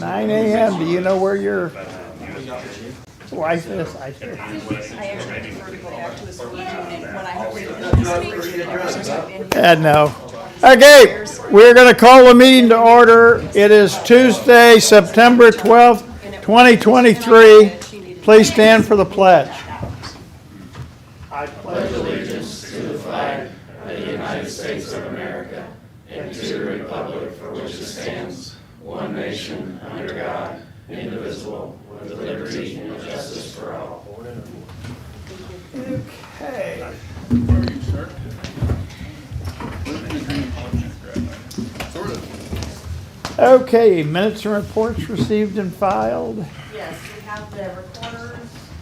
9 a.m. Do you know where your wife is? I actually prefer to go back to a school unit when I have to. No. Okay, we're going to call the meeting to order. It is Tuesday, September 12th, 2023. Please stand for the pledge. I pledge allegiance to the flag of the United States of America and to the republic for which it stands, one nation, under God, indivisible, with liberty and justice for all. Okay. Okay, minutes and reports received and filed. Yes, we have the recorder's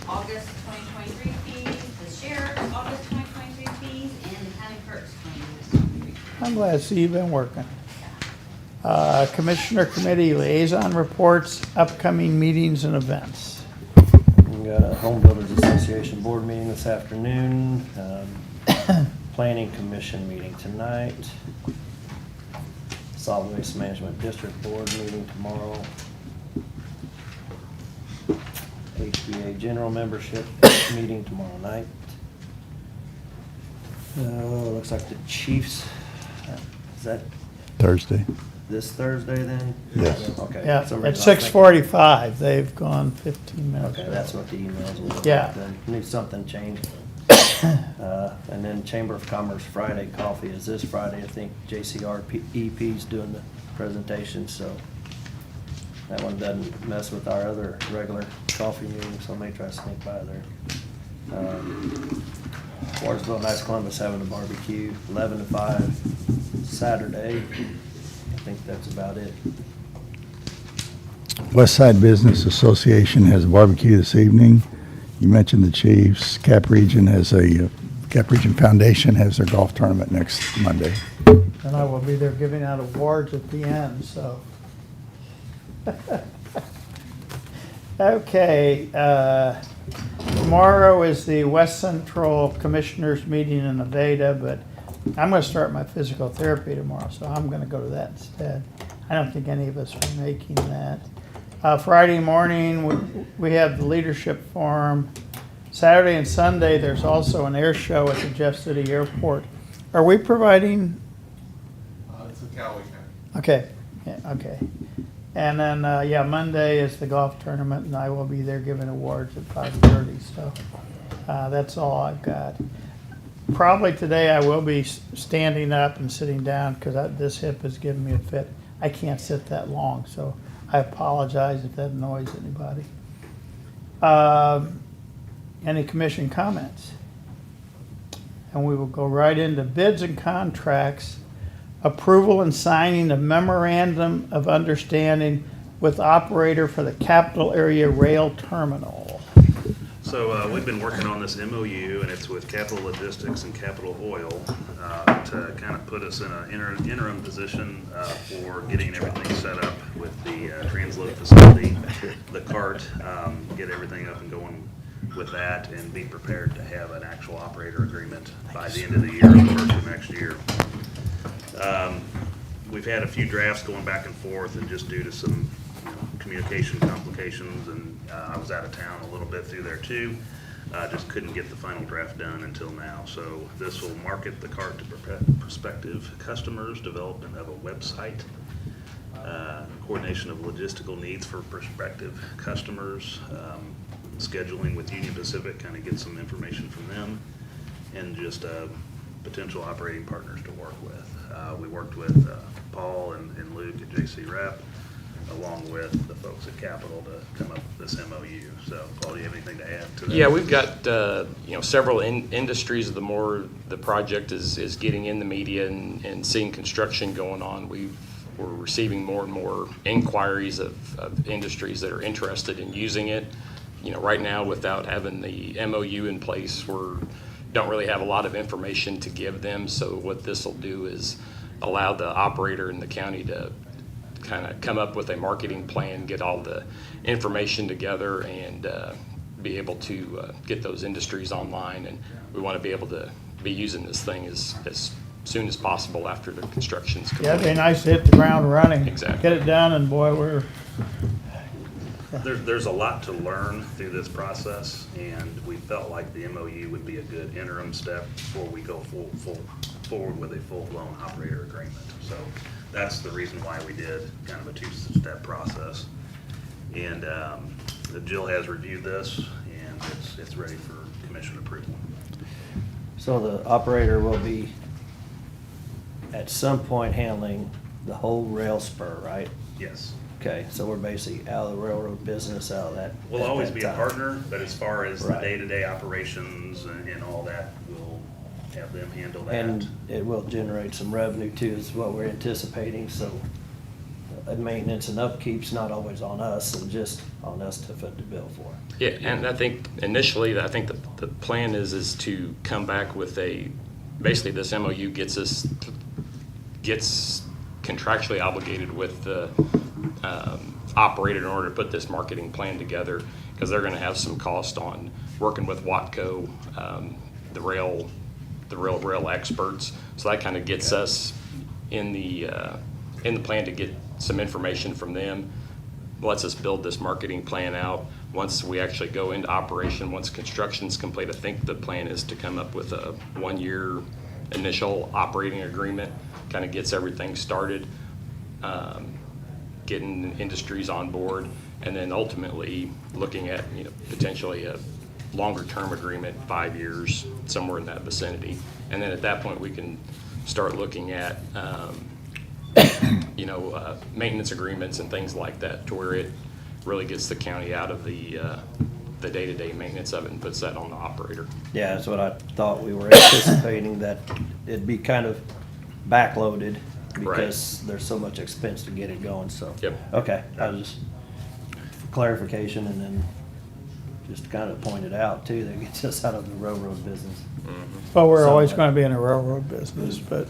August 2023 fees, the sheriff's August 2023 fees, and the county clerk's 2023 fees. I'm glad to see you've been working. Commissioner Committee Liaison Reports, upcoming meetings and events. We got a Home Builders Association board meeting this afternoon, Planning Commission meeting tonight, Solid Waste Management District Board meeting tomorrow, HBA General Membership meeting tomorrow night. Looks like the Chiefs, is that Thursday. this Thursday then? Yes. Okay. Yeah, So at 6:45. They've gone 15 minutes. Okay, that's what the emails were. Yeah. Then knew something changed. And then Chamber of Commerce Friday coffee is this Friday. I think JCR EP's doing the presentation, so that one doesn't mess with our other regular coffee meeting, so I may try to sneak by there. Watersville Knights Columbus having a barbecue, 11 to 5 Saturday. I think that's about it. West Side Business Association has a barbecue this evening. You mentioned the Chiefs. Cap Region Foundation has their golf tournament next Monday. And I will be there giving out awards at the end, so. Okay, tomorrow is the West Central Commissioners meeting in Nevada, but I'm gonna start my physical therapy tomorrow, so I'm gonna go to that instead. I don't think any of us are making that. Friday morning, we have the Leadership Forum. Saturday and Sunday, there's also an air show at the Jeff City Airport. Are we providing? It's a Cowley County. Okay, yeah, okay. And then, Monday is the golf tournament, and I will be there giving awards at 5:30, so that's all I've got. Probably today I will be standing up and sitting down, because this hip is giving me a fit. I can't sit that long, so I apologize if that annoys anybody. Any commission comments? And we will go right into bids and contracts. Approval and signing a memorandum of understanding with operator for the Capital Area Rail Terminal. So we've been working on this MOU, and it's with Capital Logistics and Capital Oil to kind of put us in an interim position for getting everything set up with the transload facility, the cart, get everything up and going with that, and be prepared to have an actual operator agreement by the end of the year or the first of next year. We've had a few drafts going back and forth, and just due to some communication complications, and I was out of town a little bit through there too. Just couldn't get the final draft done until now. So this will market the cart to prospective customers, development of a website, coordination of logistical needs for prospective customers, scheduling with Union Pacific, kind of get some information from them, and just potential operating partners to work with. We worked with Paul and Luke at JC Rep, along with the folks at Capital, to come up with this MOU. So, Paul, do you have anything to add to that? Yeah, we've got several industries. The more the project is getting in the media and seeing construction going on, we're receiving more and more inquiries of industries that are interested in using it. Right now, without having the MOU in place, don't really have a lot of information to give them. So what this will do is allow the operator in the county to kind of come up with a marketing plan, get all the information together, and be able to get those industries online. And we want to be able to be using this thing as soon as possible after the construction's complete. Yeah, it'd be nice to hit the ground running. Exactly. Get it done, and boy, There's a lot to learn through this process, and we felt like the MOU would be a good interim step before we go forward with a full-blown operator agreement. So that's the reason why we did kind of a two-step process. And Jill has reviewed this, and it's ready for commission approval. So the operator will be at some point handling the whole rail spur, right? Yes. Okay, so we're basically out of the railroad business, out of that. We'll at always that be a time. partner, but as far as the Right. day-to-day operations and all that, we'll have them handle that. And it will generate some revenue too, is what we're anticipating, so maintenance and upkeep's not always on us, and just on us to foot the bill for. Yeah, and I think initially, I think the plan is to come back with basically this MOU gets contractually obligated with the operator in order to put this marketing plan together, because they're gonna have some cost on working with Watco, the rail experts. So that kind of gets us in the plan to get some information from them, lets us build this marketing plan out. Once we actually go into operation, once construction's complete, I think the plan is to come up with a 1-year initial operating agreement, kind of gets everything started, getting industries on board, and then ultimately looking at, potentially a longer-term agreement, 5 years, somewhere in that vicinity. And then at that point, we can start looking at, maintenance agreements and things like that, to where it really gets the county out of the day-to-day maintenance of it and puts that on the operator. Yeah, that's what I thought. We were anticipating that it'd be kind of backloaded because there's so much expense to get it going, so. Yep. Okay, I was just clarification, and then just kind of pointed out too, that gets us out of the railroad business. Well, we're always Somewhat. gonna be in a railroad business, but,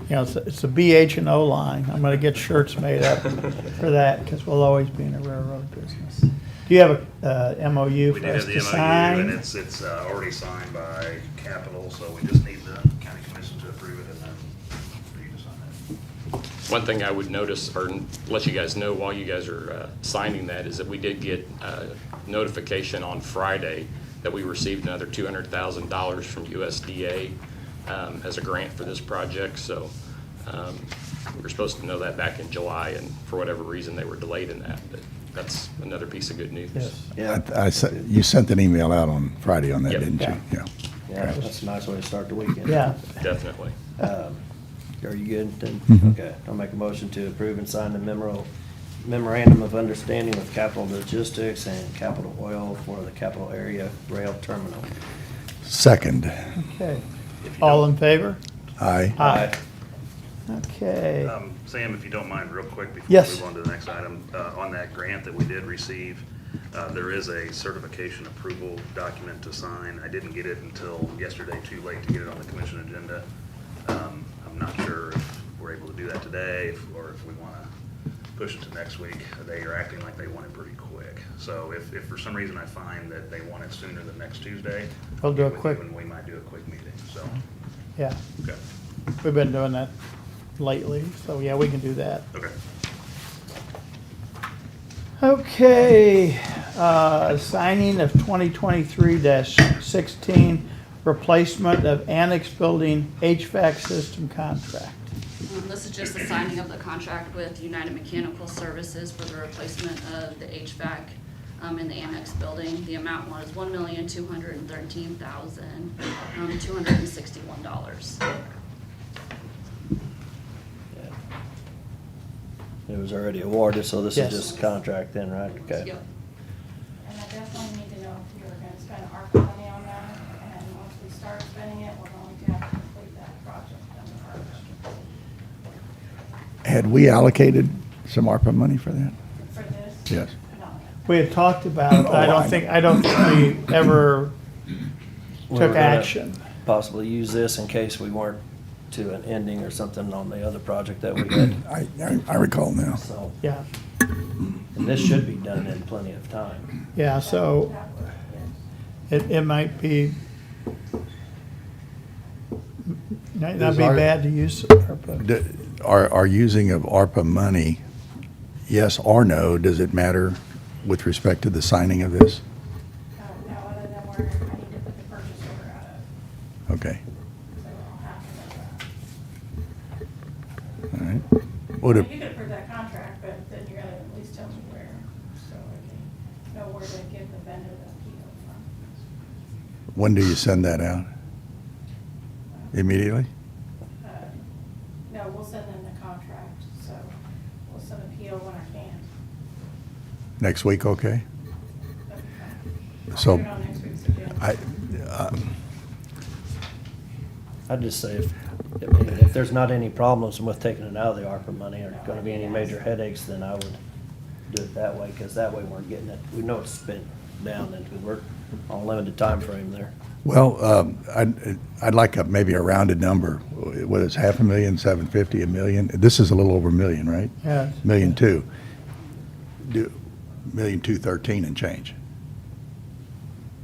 it's a BH&O line. I'm gonna get shirts made up for that, because we'll always be in a railroad business. Do you have a MOU We for did us have the to MOU, sign? and it's already signed by Capital, so we just need the county commission to approve it, and then for you to sign it. One thing I would notice, or let you guys know while you guys are signing that, is that we did get notification on Friday that we received another $200,000 from USDA as a grant for this project. So we were supposed to know that back in July, and for whatever reason, they were delayed in that. But that's another piece of good news. Yes. Yeah, You sent an email out on Friday on that, Yep. didn't you? Yeah. yeah, that's a nice way to start the weekend. Yeah, Definitely. Are you good then? Mhm. Okay, I'll make a motion to approve and sign the memorandum of understanding with Capital Logistics and Capital Oil for the Capital Area Rail Terminal. Second. okay. All in favor? Aye. Aye. Okay. Sam, if you don't mind, real quick, before Yes. we move on to the next item, on that grant that we did receive, there is a certification approval document to sign. I didn't get it until yesterday, too late to get it on the commission agenda. I'm not sure if we're able to do that today, or if we want to push it to next week. They are acting like they want it pretty quick. So if for some reason I find that they want it sooner than next Tuesday, We'll do a get with quick- you and we might do a quick meeting, so, Yeah, okay, we've been doing that lately, so yeah, we can do that. okay. Okay, signing of 2023-16, replacement of annex building HVAC system contract. This is just the signing of the contract with United Mechanical Services for the replacement of the HVAC in the annex building. The amount was $1,213,261. It was already awarded, so this Yes. is just contract then, right? Okay. Yep. And I definitely need to know if you're gonna spend ARPA money on that, and once we start spending it, we're going to have to complete that project on the harvest. Had we allocated some ARPA money for that? For this? Yes. No. We had talked about it, but I Oh, I don't think we ever We were took gonna action. Possibly use this in case we weren't to an ending or something on the other project that we had, I recall now. so. Yeah, And this should be done in plenty of time. yeah, so it might be, might not Is be our- bad to use ARPA. Our using of ARPA money, yes or no, does it matter with respect to the signing of this? No, other than where I need to put the purchase order out of, Okay, so I'll have to know that. all right. Would You it, could approve that contract, but then you gotta at least tell me where, so I can know where to give the vendor the PO from. when do you send that out? Immediately? No, we'll send them the contract, so we'll send a PO when I can. Next week, okay? That'd be fine. I'll So, put it on next week's agenda. I'd just say if there's not any problems with taking it out of the ARPA money or gonna be any major headaches, then I would do it that way, cause that way we're getting it, we know it's spent down and we're on a limited time frame there. Well, I'd like maybe a rounded number. What is $500,000, $750,000, $1 million? This is a little over $1 million, right? Yeah. $1.2 million. Do $1,213,000 and change.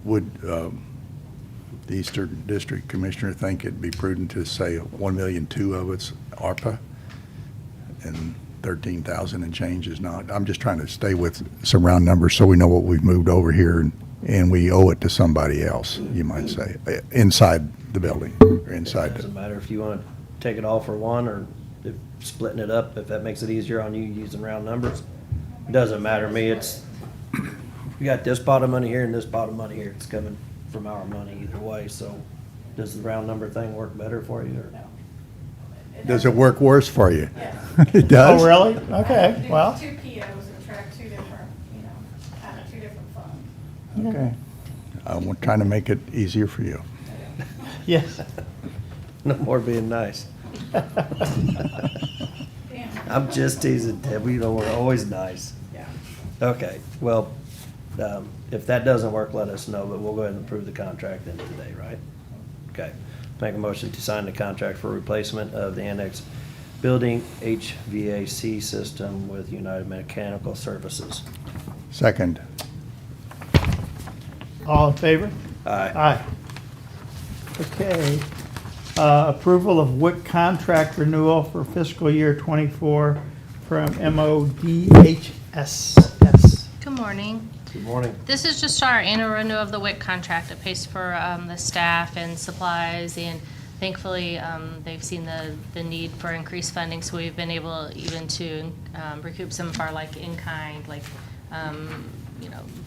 Would the Eastern District Commissioner think it'd be prudent to say $1.2 million of it's ARPA and 13,000 and change is not? I'm just trying to stay with some round numbers so we know what we've moved over here and we owe it to somebody else, you might say, inside the building or inside It doesn't the, matter if you wanna take it all for one or if splitting it up, if that makes it easier on you using round numbers. It doesn't matter to me, it's, you got this pot of money here and this pot of money here, it's coming from our money either way, so does the round number thing work better for you or? No. does it work worse for you? Yes. It does? Oh, really? I Okay, have to do well, 2 POs and track 2 different, out of 2 different funds. Okay. I'm trying to make it easier for you. yes. No more being nice. Damn. I'm just teasing, Deb, we know we're always nice. Yeah. Okay, well, if that doesn't work, let us know, but we'll go ahead and approve the contract then today, right? Okay, make a motion to sign the contract for replacement of the annex building HVAC system with United Mechanical Services. Second. All in favor? Aye. Aye. Okay. Approval of WIC contract renewal for fiscal year '24 from MODHSS. Good morning. Good morning. This is just our annual renewal of the WIC contract. It pays for the staff and supplies, and thankfully, they've seen the need for increased funding, so we've been able even to recoup some of our in-kind,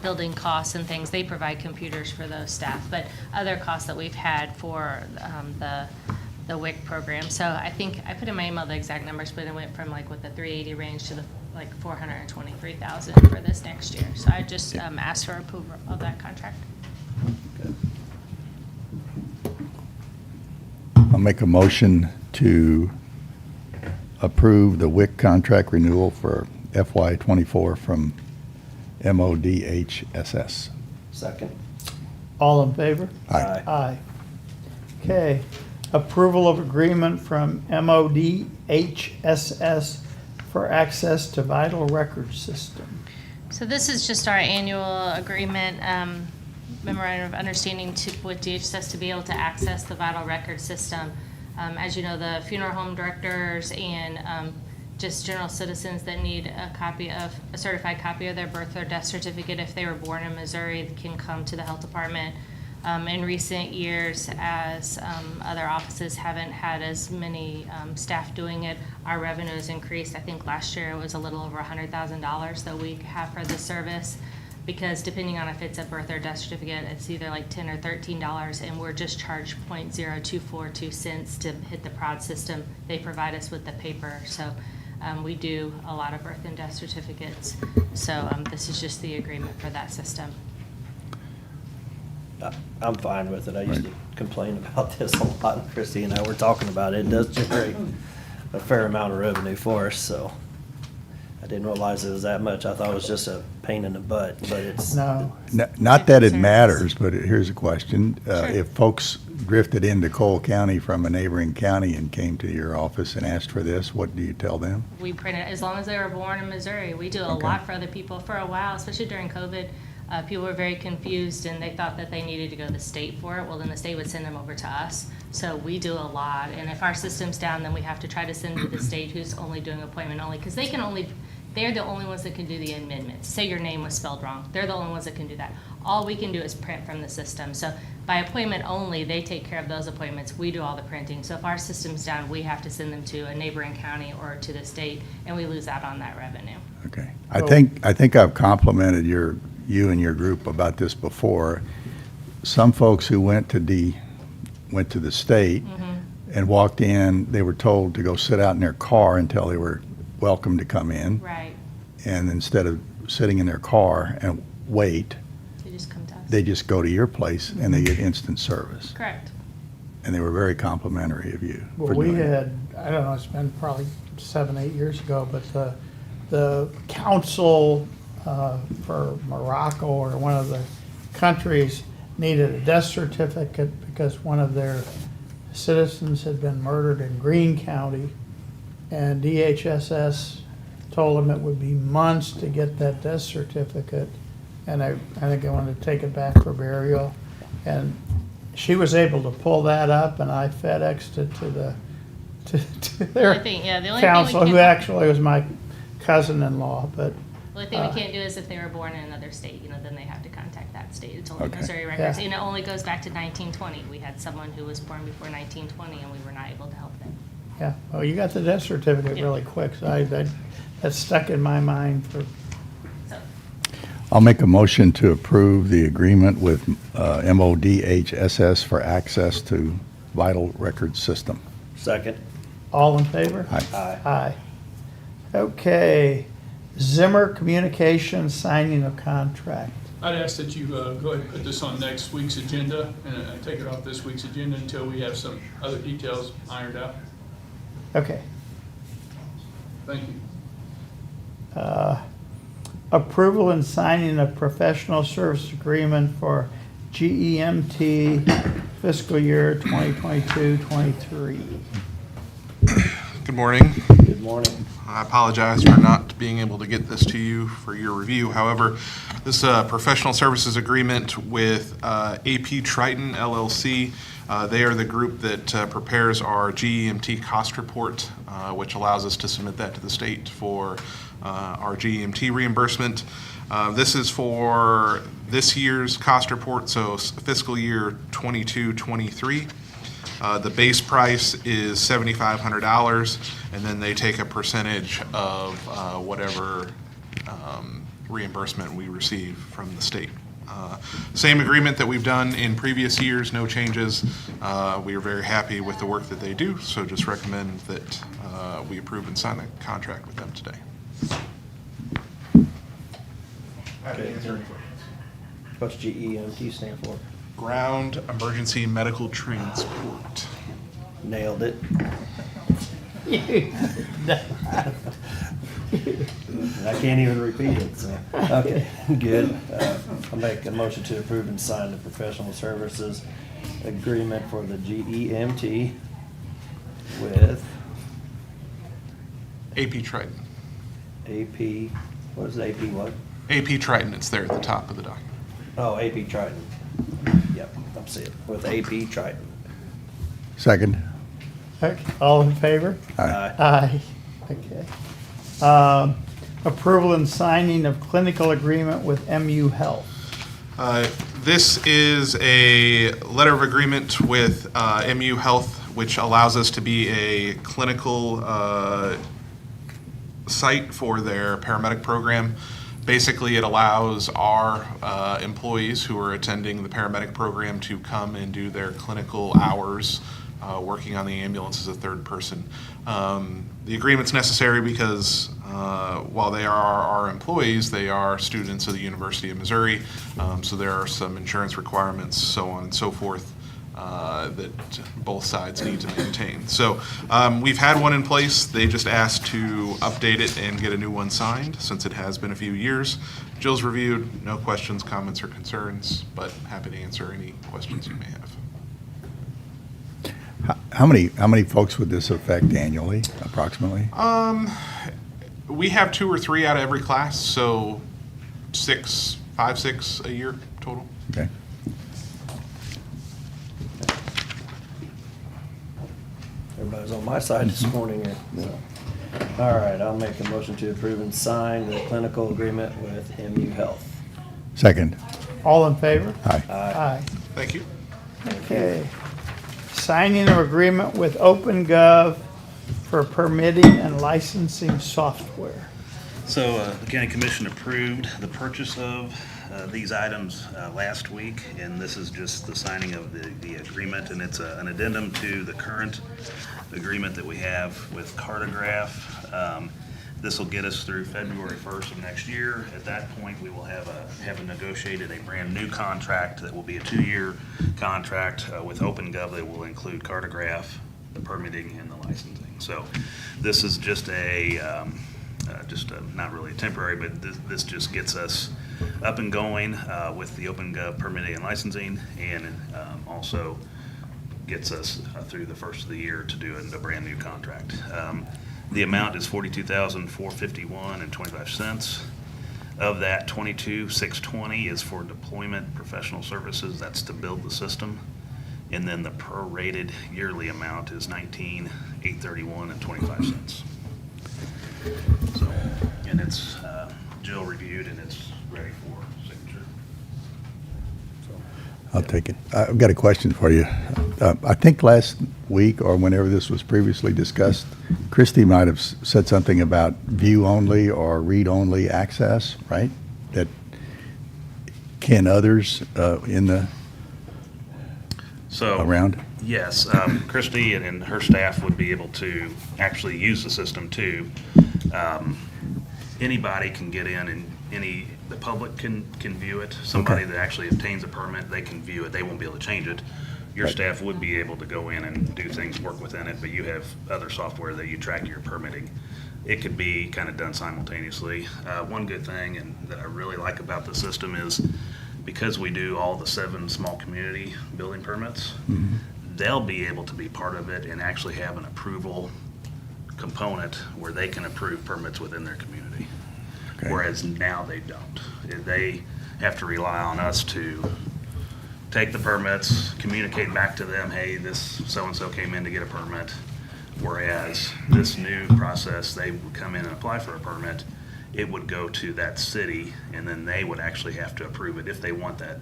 building costs and things. They provide computers for those staff, but other costs that we've had for the WIC program. So I think I put in my email the exact numbers, but it went from with the 380 range to the 423,000 for this next year. So I just asked for approval of that contract. Good. I'll make a motion to approve the WIC contract renewal for FY '24 from MODHSS. Second. All in favor? Aye. Aye. Okay. Approval of agreement from MODHSS for access to vital records system. So this is just our annual agreement, memorandum of understanding with DHS to be able to access the vital record system. As you know, the funeral home directors and just general citizens that need a certified copy of their birth or death certificate if they were born in Missouri can come to the health department. In recent years, as other offices haven't had as many staff doing it, our revenue has increased. I think last year it was a little over $100,000 that we have for the service, because depending on if it's a birth or death certificate, it's either $10 or $13, and we're just charged 0.0242 cents to hit the PROD system. They provide us with the paper, so we do a lot of birth and death certificates. So this is just the agreement for that system. I'm fine with it. I used to complain about this a lot, and Christie and I were talking about it. It does generate a fair amount of revenue for us, so I didn't realize it was that much. I thought it was just a pain in the butt, but it's. No. Not that it matters, but here's a question. Sure. If folks drifted into Cole County from a neighboring county and came to your office and asked for this, what do you tell them? We print it as long as they were born in Missouri. We do a Okay. lot for other people. For a while, especially during COVID, people were very confused and they thought that they needed to go to the state for it. Well, then the state would send them over to us. So we do a lot. And if our system's down, then we have to try to send to the state who's only doing appointment only, because they can only they're the only ones that can do the amendments. Say your name was spelled wrong, they're the only ones that can do that. All we can do is print from the system. So by appointment only, they take care of those appointments, we do all the printing. So if our system's down, we have to send them to a neighboring county or to the state, and we lose out on that revenue. Okay. I think I've complimented you and your group about this before. Some folks who went to the state and walked in, they were told to go sit out in their car until they were welcome to come in. Right, And instead of sitting in their car and wait, they just come to us. they just go to your place and they get instant service. Correct. And they were very complimentary of you. for Well, we doing it. had, I don't know, it's been probably 7, 8 years ago, but the council for Morocco or one of the countries needed a death certificate because one of their citizens had been murdered in Greene County. And DHSS told them it would be months to get that death certificate. And I think I wanted to take it back for burial. And she was able to pull that up, and I FedExed it to their I think, yeah, the only thing we counsel, who can, actually was my cousin-in-law, but, the only thing we can't do is if they were born in another state, then they have to contact that state. It's only Okay. Missouri records, Yeah. and it only goes back to 1920. We had someone who was born before 1920, and we were not able to help them. yeah. Well, you got the death certificate Yeah. really quick, so that stuck in my mind for, So, I'll make a motion to approve the agreement with MODHSS for access to vital records system. Second. all in favor? Aye. Aye. Aye. Okay, Zimmer Communications signing of contract. I'd ask that you go ahead and put this on next week's agenda and take it off this week's agenda until we have some other details ironed out. Okay. Thank you. Approval and signing of professional service agreement for GEMT fiscal year 2022-23. Good morning. Good morning. I apologize for not being able to get this to you for your review. However, this professional services agreement with AP Triton LLC. They are the group that prepares our GEMT cost report, which allows us to submit that to the state for our GEMT reimbursement. This is for this year's cost report, so fiscal year 22-23. The base price is $7,500, and then they take a percentage of whatever reimbursement we receive from the state. Same agreement that we've done in previous years, no changes. We are very happy with the work that they do, so just recommend that we approve and sign a contract with them today. What's GEMT stand for? Ground Emergency Medical Transport. Nailed it. I can't even repeat it, so, okay, good. I'll make a motion to approve and sign the professional services agreement for the GEMT with AP Triton. AP, what is AP what? AP Triton, it's there at the top of the document. Oh, AP Triton. Yep, I'm seeing it, with AP Triton. Second? Okay, all in favor? Aye. Aye. Okay. Approval and signing of clinical agreement with MU Health. This is a letter of agreement with MU Health, which allows us to be a clinical site for their paramedic program. Basically, it allows our employees who are attending the paramedic program to come and do their clinical hours working on the ambulance as a third person. The agreement's necessary because while they are our employees, they are students of the University of Missouri, so there are some insurance requirements, so on and so forth, that both sides need to maintain. So we've had one in place. They just asked to update it and get a new one signed since it has been a few years. Jill's reviewed, no questions, comments, or concerns, but happy to answer any questions you may have. How many folks would this affect annually, approximately? We have 2 or 3 out of every class, so 5, 6 a year total. Okay. Everybody's on my side this morning here, so. All right, I'll make a motion to approve and sign the clinical agreement with MU Health. Second. All in favor? Aye. Aye. Thank you. Okay. Signing of agreement with OpenGov for permitting and licensing software. So the county commission approved the purchase of these items last week, and this is just the signing of the agreement, and it's an addendum to the current agreement that we have with Cartograph. This will get us through February 1st of next year. At that point, we will have negotiated a brand-new contract that will be a 2-year contract with OpenGov that will include Cartograph, the permitting, and the licensing. So this is just not really a temporary, but this just gets us up and going with the OpenGov permitting and licensing, and also gets us through the first of the year to do a brand-new contract. The amount is $42,451.25. Of that, $22,620 is for deployment professional services. That's to build the system. And then the prorated yearly amount is $19,831.25. So, and it's, Jill reviewed and it's ready for signature. I'll take it. I've got a question for you. I think last week or whenever this was previously discussed, Christie might have said something about view-only or read-only access, right? That can others in the around? Yes, Christie and her staff would be able to actually use the system too. Anybody can get in and the public can view it. Somebody that actually obtains a permit, they can view it. They won't be able to change it. Your staff would be able to go in and do things, work within it, but you have other software that you track your permitting. It could be kind of done simultaneously. One good thing and that I really like about the system is because we do all the 7 small community building permits, they'll be able to be part of it and actually have an approval component where they can approve permits within their community. Okay. Whereas now they don't. They have to rely on us to take the permits, communicate back to them, hey, this so-and-so came in to get a permit. Whereas this new process, they would come in and apply for a permit, it would go to that city, and then they would actually have to approve it if they want that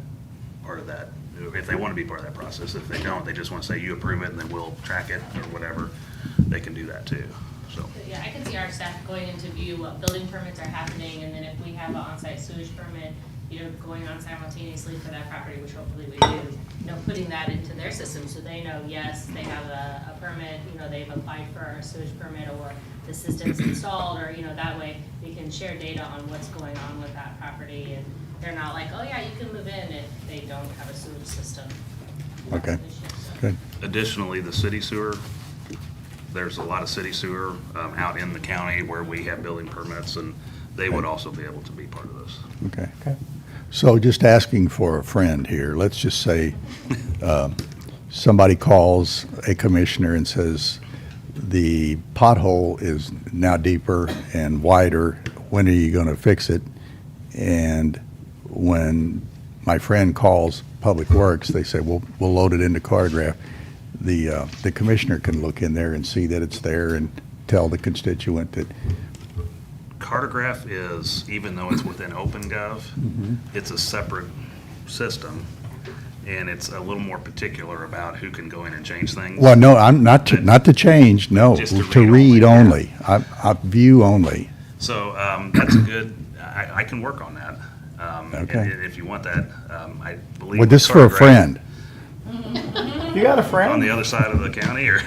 part of that, if they want to be part of that process. If they don't, they just want to say, you approve it, and then we'll track it or whatever, they can do that too, so. Yeah, I can see our staff going into view what building permits are happening, and then if we have an on-site sewage permit, going on simultaneously for that property, which hopefully we do, putting that into their system so they know, yes, they have a permit, they've applied for a sewage permit or the system's installed, or, that way we can share data on what's going on with that property, and they're not like, oh yeah, you can move in if they don't have a sewage system. Okay, good. Additionally, the city sewer, there's a lot of city sewer out in the county where we have building permits, and they would also be able to be part of this. Okay. Okay. So just asking for a friend here, let's just say somebody calls a commissioner and says, the pothole is now deeper and wider, when are you going to fix it? And when my friend calls Public Works, they say, we'll load it into Cartograph. The commissioner can look in there and see that it's there and tell the constituent that. Cartograph is, even though it's within OpenGov, it's a separate system, and it's a little more particular about who can go in and change things. Well, no, I'm not to change, no, Just to to read read only, only. I view only. So that's a good, I can work on that. Okay. And if you want that, I believe. Well, with this is for a Cartograph, friend. You got a On friend? the other side of the county, or?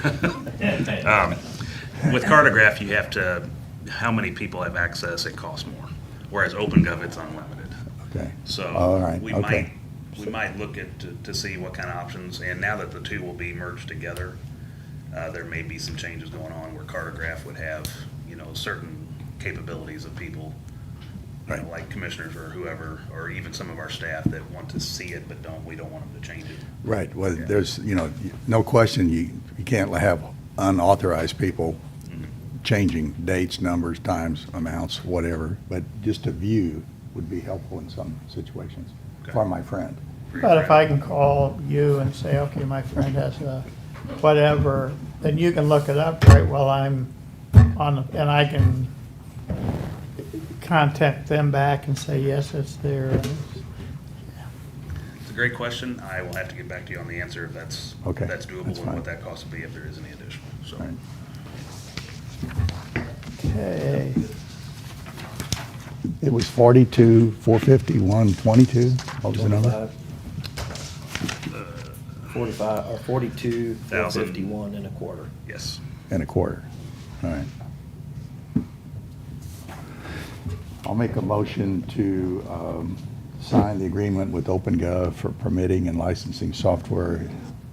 With Cartograph, you have to, how many people have access, it costs more. Whereas OpenGov, it's unlimited. Okay. So All right, we okay. might look at, to see what kind of options, and now that the two will be merged together, there may be some changes going on where Cartograph would have, certain capabilities of people, Right. like commissioners or whoever, or even some of our staff that want to see it, but we don't want them to change it. Right, well, Yeah. there's, no question, you can't have unauthorized people changing dates, numbers, times, amounts, whatever, but just a view would be helpful in some situations Okay. for my friend. But if I can call you and say, okay, my friend has a whatever, then you can look it up right while I'm and I can contact them back and say, yes, it's there. It's a great question. I will have to get back to you on the answer if that's, Okay, if that's doable that's and fine. what that cost would be if there is any additional, so. All right. Okay. It was 42, 451, 22. What was the number? 45, or 42, Thousand. 51 and a quarter. Yes. And a quarter. All right. I'll make a motion to sign the agreement with OpenGov for permitting and licensing software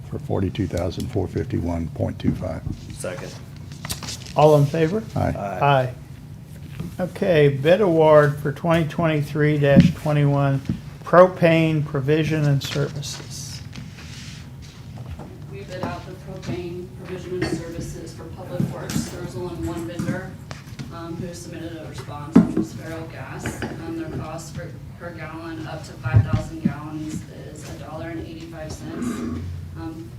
for $42,451.25. Second. All in favor? Aye. Aye. Okay, bid award for 2023-21 propane provision and services. We bid out the propane provision and services for Public Works. There was only one vendor who submitted a response, which was Faro Gas. Their cost per gallon up to 5,000 gallons is $1.85.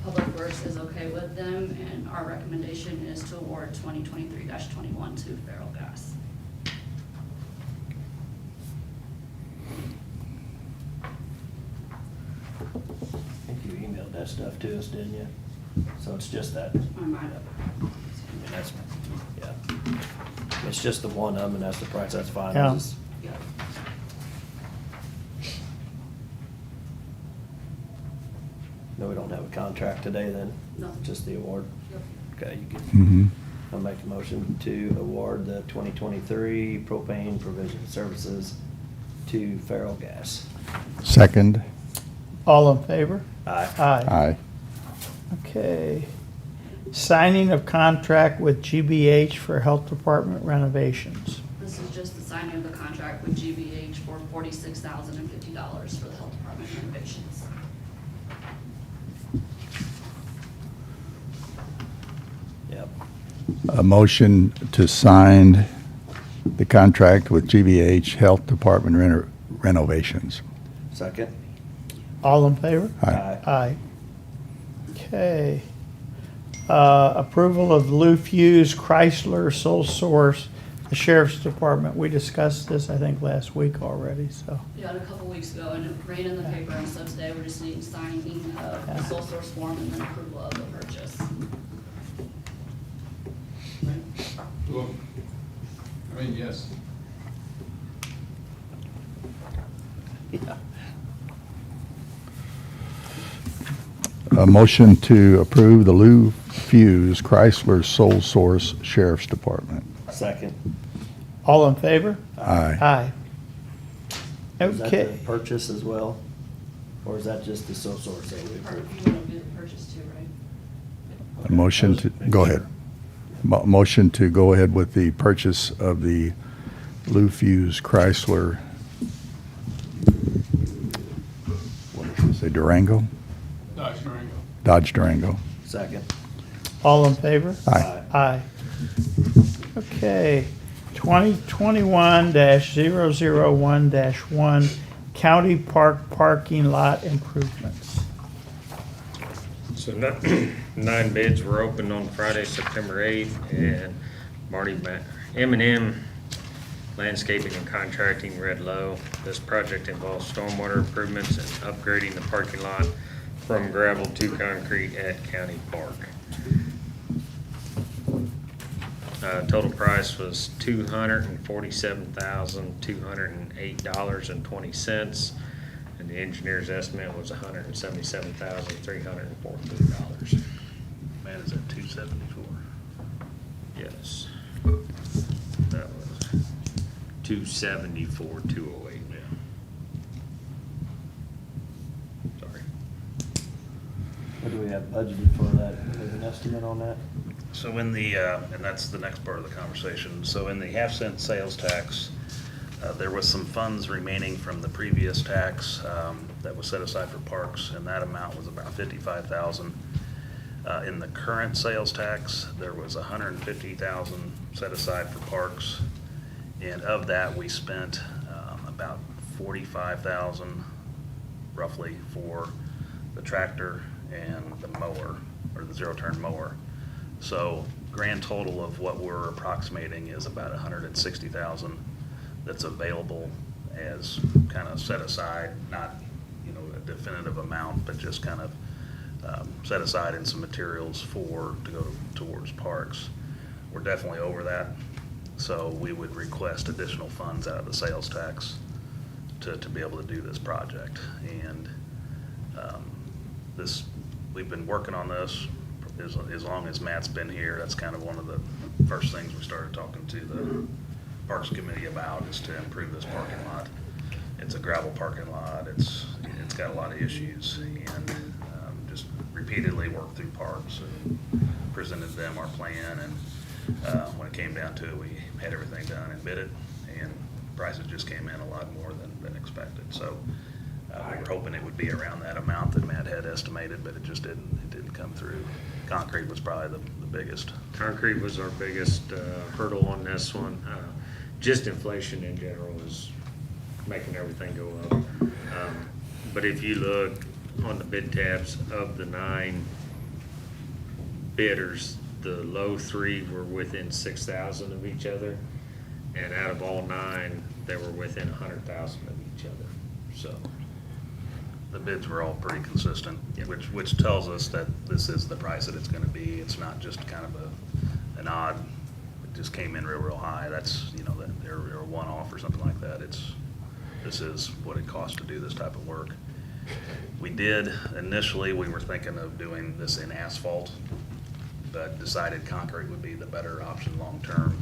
Public Works is okay with them, and our recommendation is to award 2023-21 to Faro Gas. I think you emailed that stuff to us, didn't you? So it's just that, I might have. and that's, yeah. It's just the one of them, and that's the price, that's fine. Yeah. It's just- Yeah. No, we don't have a contract today then? No. Just the award? Yep. Okay, you can, Mm-hmm. I'll make a motion to award the 2023 propane provision services to Feral Gas. Second. All in favor? Aye. Aye. Okay. Signing of contract with GBH for Health Department renovations. This is just the signing of the contract with GBH for $46,050 for the health department renovations. Yep. A motion to sign the contract with GBH Health Department renovations. Second? All in favor? Aye. Aye. Okay. Approval of Lou Fuse Chrysler Sole Source, the Sheriff's Department. We discussed this, I think, last week already, so. Yeah, a couple weeks ago, and it ran in the paper, and so today we're just needing signing of the sole source form and then approval of the purchase. Right? Well, I mean, yes. Yeah. A motion to approve the Lou Fuse Chrysler Sole Source Sheriff's Department. Second. All in favor? Aye. Aye. Is that Okay. the purchase as well? Or is that just the sole source that we You approved? want to do the purchase too, right? A motion to, go ahead. Motion to go ahead with the purchase of the Lou Fuse Chrysler, what did you say, Durango? Dodge Durango. Dodge Durango. Second. All in favor? Aye. Aye. Okay, 2021-001-1, County Park parking lot improvements. So 9 bids were opened on Friday, September 8th, and M&M Landscaping and Contracting read low. This project involves stormwater improvements and upgrading the parking lot from gravel to concrete at County Park. Total price was $247,208.20, and the engineer's estimate was $177,314. Man, is that 274? Yes. That was 274,208. Yeah. Sorry. What do we have budgeted for that? Have an estimate on that? So in the, and that's the next part of the conversation, so in the half-cent sales tax, there was some funds remaining from the previous tax that was set aside for parks, and that amount was about $55,000. In the current sales tax, there was $150,000 set aside for parks, and of that, we spent about $45,000 roughly for the tractor and the mower, or the zero-turn mower. So grand total of what we're approximating is about 160,000 that's available as kind of set aside, not, you know, a definitive amount, but just kind of set aside in some materials to go towards parks. We're definitely over that, so we would request additional funds out of the sales tax to be able to do this project. And we've been working on this as long as Matt's been here. That's kind of one of the first things we started talking to the Parks Committee about, is to improve this parking lot. It's a gravel parking lot. It's got a lot of issues, and just repeatedly worked through Parks and presented them our plan. And when it came down to it, we had everything done and bid it, and prices just came in a lot more than expected. So we were hoping it would be around that amount that Matt had estimated, but it just didn't. It didn't come through. Concrete was probably the biggest. Concrete was our biggest hurdle on this one. Just inflation in general is making everything go up. But if you look on the bid tabs of the 9 bidders, the low 3 were within 6,000 of each other. And out of all 9, they were within 100,000 of each other, so. The bids were all pretty consistent, which tells us that this is the price that it's gonna be. It's not just kind of an odd, it just came in real high. That's, you know, that they're a one-off or something like that. This is what it costs to do this type of work. Initially, we were thinking of doing this in asphalt, but decided concrete would be the better option long-term,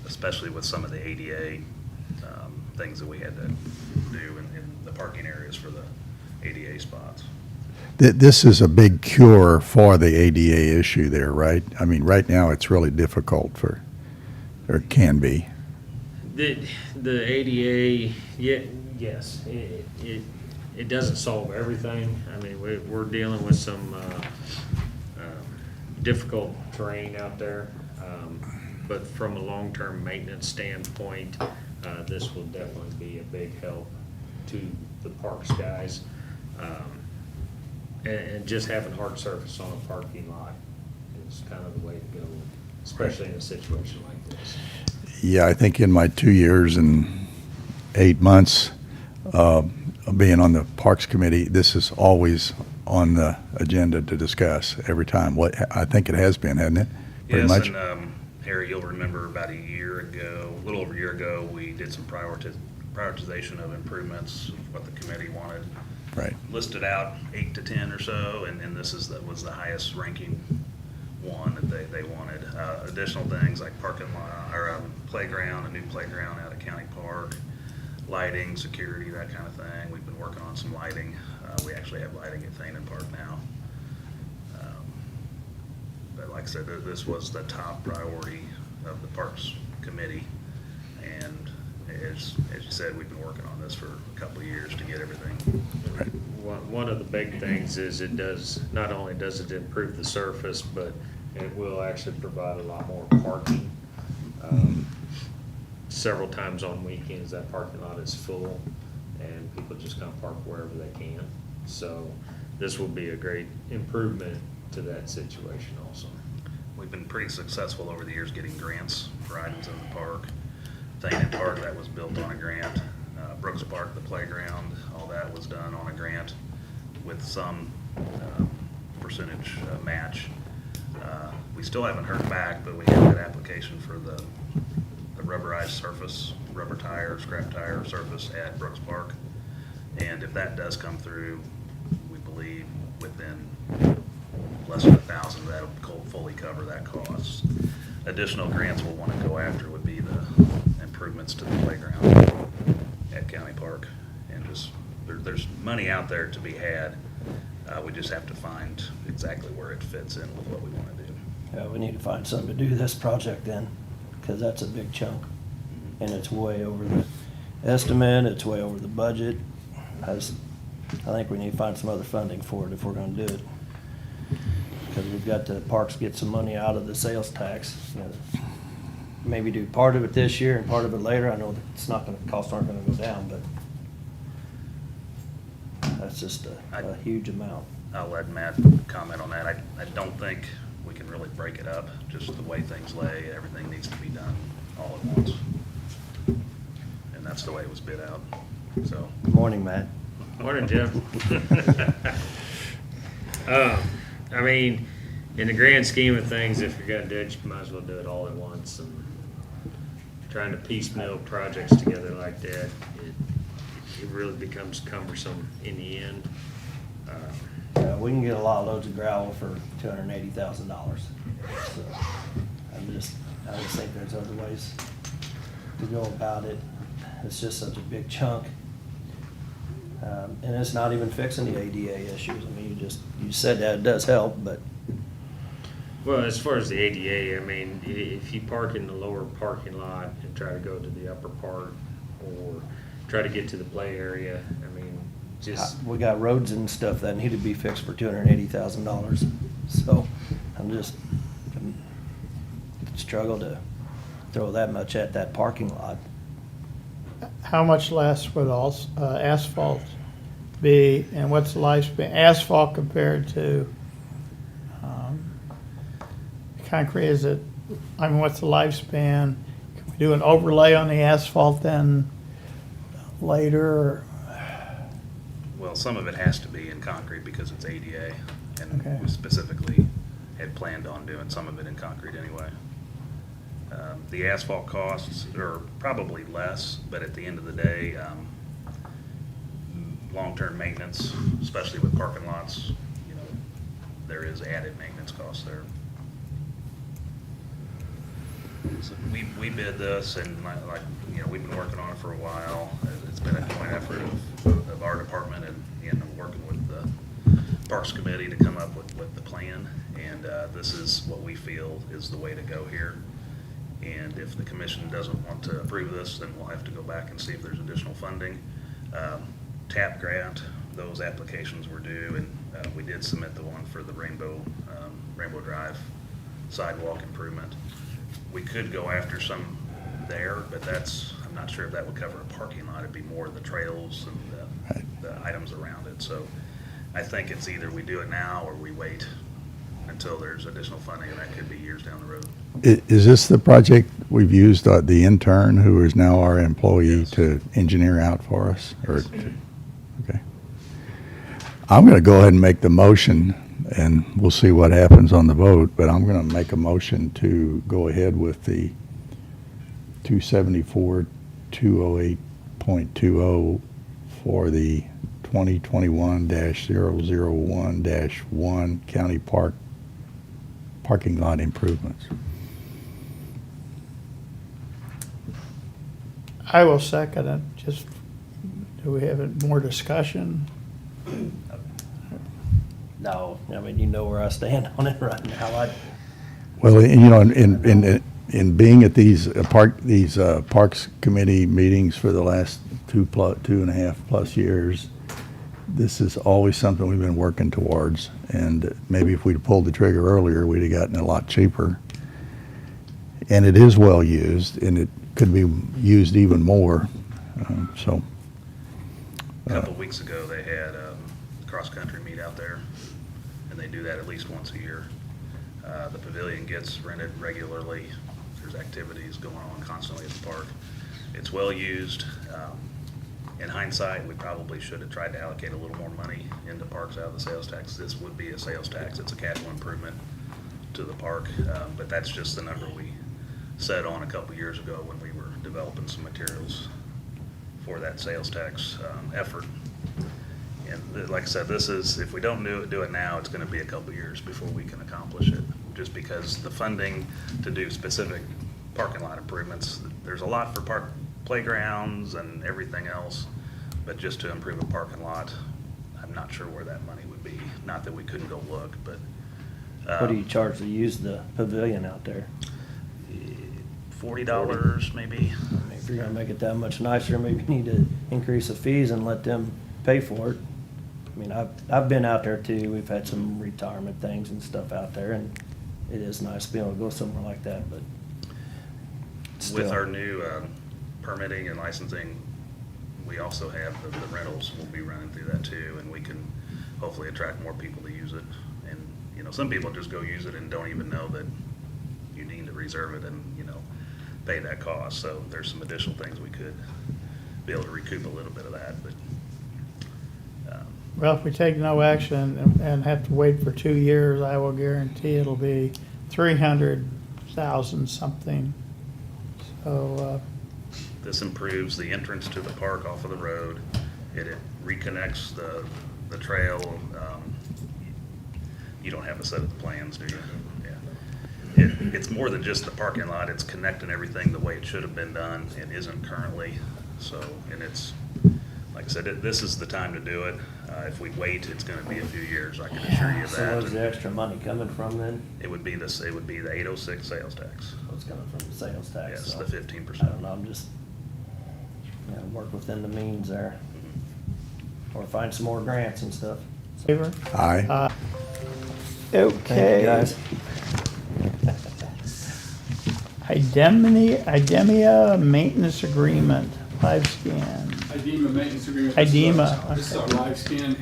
especially with some of the ADA things that we had to do in the parking areas for the ADA spots. This is a big cure for the ADA issue there, right? I mean, right now, it's really difficult or it can be. The ADA, yes, it doesn't solve everything. I mean, we're dealing with some difficult terrain out there. But from a long-term maintenance standpoint, this will definitely be a big help to the parks guys. And just having hard surface on a parking lot is kind of the way to go, especially in a situation like this. Yeah, I think in my 2 years and 8 months of being on the Parks Committee, this is always on the agenda to discuss every time. I think it has been, hasn't it? Pretty much. Yes, and Harry, you'll remember about a year ago, a little over a year ago, we did some prioritization of improvements, what the committee wanted. Right. Listed out 8 to 10 or so, and this was the highest ranking one that they wanted. Additional things like parking lot, or playground, a new playground out at County Park, lighting, security, that kind of thing. We've been working on some lighting. We actually have lighting at Thanen Park now. But like I said, this was the top priority of the Parks Committee, and as you said, we've been working on this for a couple of years to get everything. Right. One of the big things is not only does it improve the surface, but it will actually provide a lot more parking. Several times on weekends, that parking lot is full, and people just kind of park wherever they can. So this will be a great improvement to that situation also. We've been pretty successful over the years getting grants for items in the park. Thanen Park, that was built on a grant. Brooks Park, the playground, all that was done on a grant with some percentage match. We still haven't heard back, but we have that application for the rubberized surface, rubber tire, scrap tire surface at Brooks Park. And if that does come through, we believe within less than 1,000, that'll fully cover that cost. Additional grants we'll want to go after would be the improvements to the playground at County Park. And just, there's money out there to be had. We just have to find exactly where it fits in with what we want to do. Yeah, we need to find something to do this project then, because that's a big chunk. And it's way over the estimate, it's way over the budget. I think we need to find some other funding for it if we're gonna do it. Because we've got the parks get some money out of the sales tax. You know, maybe do part of it this year and part of it later. I know that it's not gonna, costs aren't gonna go down, but that's just a huge amount. I'll let Matt comment on that. I don't think we can really break it up, just the way things lay, everything needs to be done all at once. And that's the way it was bid out, so. Good morning, Matt. Morning, Jim. I mean, in the grand scheme of things, if you're gonna do it, you might as well do it all at once. And trying to piecemeal projects together like that, it really becomes cumbersome in the end. We can get a lot of loads of gravel for $280,000. So I just think there's other ways to go about it. It's just such a big chunk. And it's not even fixing the ADA issues. I mean, you said that it does help, but Well, as far as the ADA, I mean, if you park in the lower parking lot and try to go to the upper part or try to get to the play area, I mean, just, we got roads and stuff that need to be fixed for $280,000. So I'm struggle to throw that much at that parking lot. How much less would asphalt be, and what's the lifespan? Asphalt compared to concrete, is it, I mean, what's the lifespan? Can we do an overlay on the asphalt then later? Or- Well, some of it has to be in concrete because it's ADA, and Okay. we specifically had planned on doing some of it in concrete anyway. The asphalt costs are probably less, but at the end of the day, long-term maintenance, especially with parking lots, you know, there is added maintenance costs there. So we bid this, and like, you know, we've been working on it for a while. It's been a joint effort of our department and working with the Parks Committee to come up with the plan. And this is what we feel is the way to go here. And if the commission doesn't want to approve this, then we'll have to go back and see if there's additional funding. TAP grant, those applications were due, and we did submit the one for the Rainbow Drive sidewalk improvement. We could go after some there, but I'm not sure if that would cover a parking lot. It'd be more the trails and the items around it. So I think it's either we do it now or we wait until there's additional funding, and that could be years down the road. Is this the project we've used, the intern who is now our employee Yes. to engineer out for us? Or Yes. Okay. I'm going to go ahead and make the motion, and we'll see what happens on the vote, but I'm going to make a motion to go ahead with the 274-208.20 for the 2021-001-1 county parking lot improvements. I will second it. Just, do we have more discussion? No, I mean, you know where I stand on it right now. Well, you know, in being at these Parks Committee meetings for the last 2.5+ years, this is always something we've been working towards. And maybe if we'd pulled the trigger earlier, we'd have gotten it a lot cheaper. And it is well used, and it could be used even more. So. A couple of weeks ago, they had a cross-country meet out there, and they do that at least once a year. The pavilion gets rented regularly. There's activities going on constantly at the park. It's well used. In hindsight, we probably should have tried to allocate a little more money into parks out of the sales tax. This would be a sales tax. It's a capital improvement to the park, but that's just the number we set on a couple years ago when we were developing some materials for that sales tax effort. And like I said, this is, if we don't do it now, it's gonna be a couple years before we can accomplish it, just because the funding to do specific parking lot improvements, there's a lot for park playgrounds and everything else, but just to improve a parking lot, I'm not sure where that money would be. Not that we couldn't go look, but. What do you charge to use the pavilion out there? $40 maybe. I mean, if you're gonna make it that much nicer, maybe you need to increase the fees and let them pay for it. I mean, I've been out there too. We've had some retirement things and stuff out there, and it is nice to be able to go somewhere like that, but still. With our new permitting and licensing, we also have the rentals. We'll be running through that too, and we can hopefully attract more people to use it. And You know, some people just go use it and don't even know that you need to reserve it and, you know, pay that cost. So there's some additional things we could be able to recoup a little bit of that, but, Well, if we take no action and have to wait for 2 years, I will guarantee it'll be 300,000 something. So, this improves the entrance to the park off of the road. It reconnects the trail. You don't have a set of the plans, do you? Yeah. It's more than just the parking lot. It's connecting everything the way it should have been done. It isn't currently. So, and it's, like I said, this is the time to do it. If we wait, it's gonna be a few years, I can assure you of So where's the that. extra money coming from then? It would be the 806 sales tax. What's coming from the sales tax? Yes, so the 15%. I don't know, I'm just, work within the means there. Or find some more grants and stuff. favor? Aye. Okay. Thank you, guys. Idemia maintenance agreement, live scan. IDEMA maintenance agreement. IDEMA, This is our live scan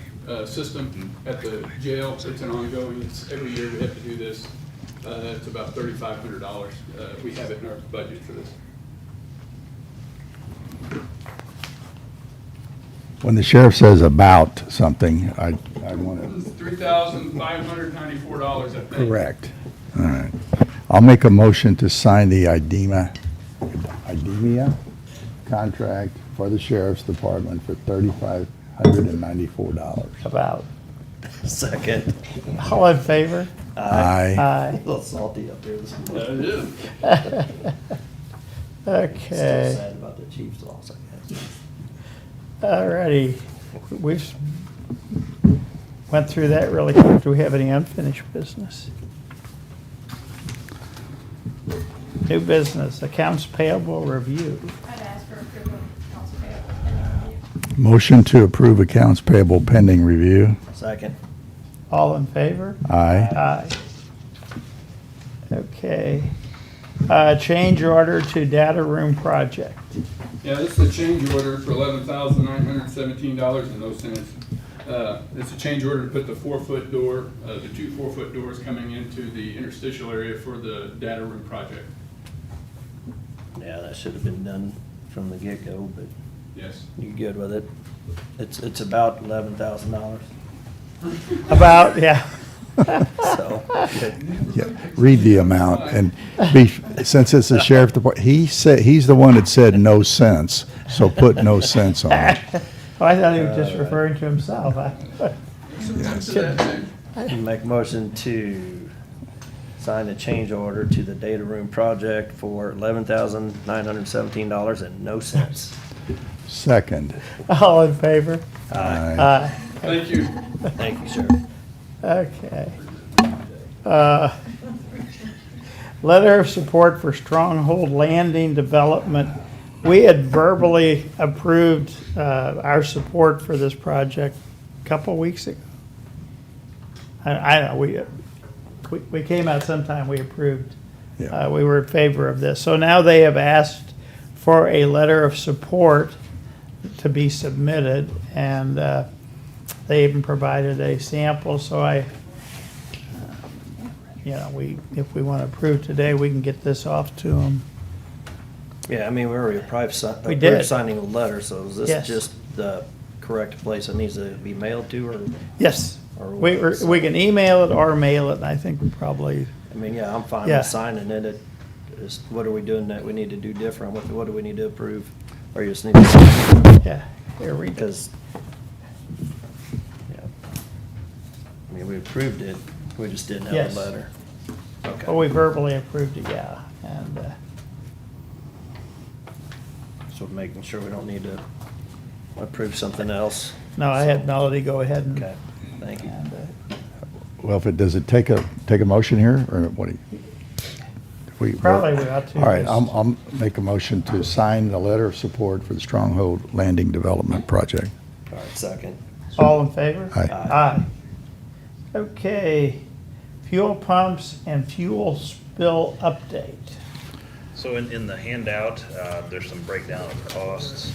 system at the jail. It's an ongoing, every year we have to do this. It's about $3,500. We have it in our budget for this. When the sheriff says about something, I want to. It's $3,594, I think. Correct. All right. I'll make a motion to sign the IDEMA contract for the sheriff's department for $3,594. About. Second. All in favor? Aye. Aye. A little salty up there this morning. It is. Still Okay, sad about the Chiefs loss, I guess. alrighty. We've went through that really quick. Do we have any unfinished business? New business, accounts payable review. I'd ask for approval of accounts payable pending review. Motion to approve accounts payable pending review. Second. All in favor? Aye. Aye. Okay. Change order to data room project. Yeah, this is a change order for $11,917.00. It's a change order to put the 4-foot door, the 2 4-foot doors coming into the interstitial area for the data room project. Yeah, that should have been done from the get-go, but Yes. you good with it? It's about $11,000, About, yeah. so. Yeah, read the amount and since it's the sheriff department, he's the one that said no sense, so put no sense on it. Oh, I thought he was just referring to himself. You make a motion to sign the change order to the data room project for $11,917.00. Second. All in favor? Aye. Aye. Thank you. Thank you, sir. Okay. Letter of support for Stronghold Landing Development. We had verbally approved our support for this project a couple weeks ago. I don't know, we came out sometime, we approved. Yeah. We were in favor of this. So now they have asked for a letter of support to be submitted, and they even provided a sample, so if we want to approve today, we can get this off to them. Yeah, I mean, we already We did. approved signing a letter, so is Yes. this just the correct place it needs to be mailed to, or? Yes, Or we can email it or mail it, and I think we probably, I mean, yeah, I'm fine Yeah. with signing it. It is, what are we doing that we need to do different? What do we need to approve? Or you just need to, yeah, here we go. because, yeah. I mean, we approved it, we just didn't have Yes. a letter. Okay. Well, we verbally approved it, yeah, and, So making sure we don't need to approve something else. no, I had Melody go ahead and. Okay, thank you. and, Well, does it take a motion here, or what do you? Probably we ought to. All right, I'll make a motion to sign the letter of support for the Stronghold Landing Development Project. All right, second. All in favor? Aye. Aye. Okay, fuel pumps and fuel spill update. So in the handout, there's some breakdown of costs.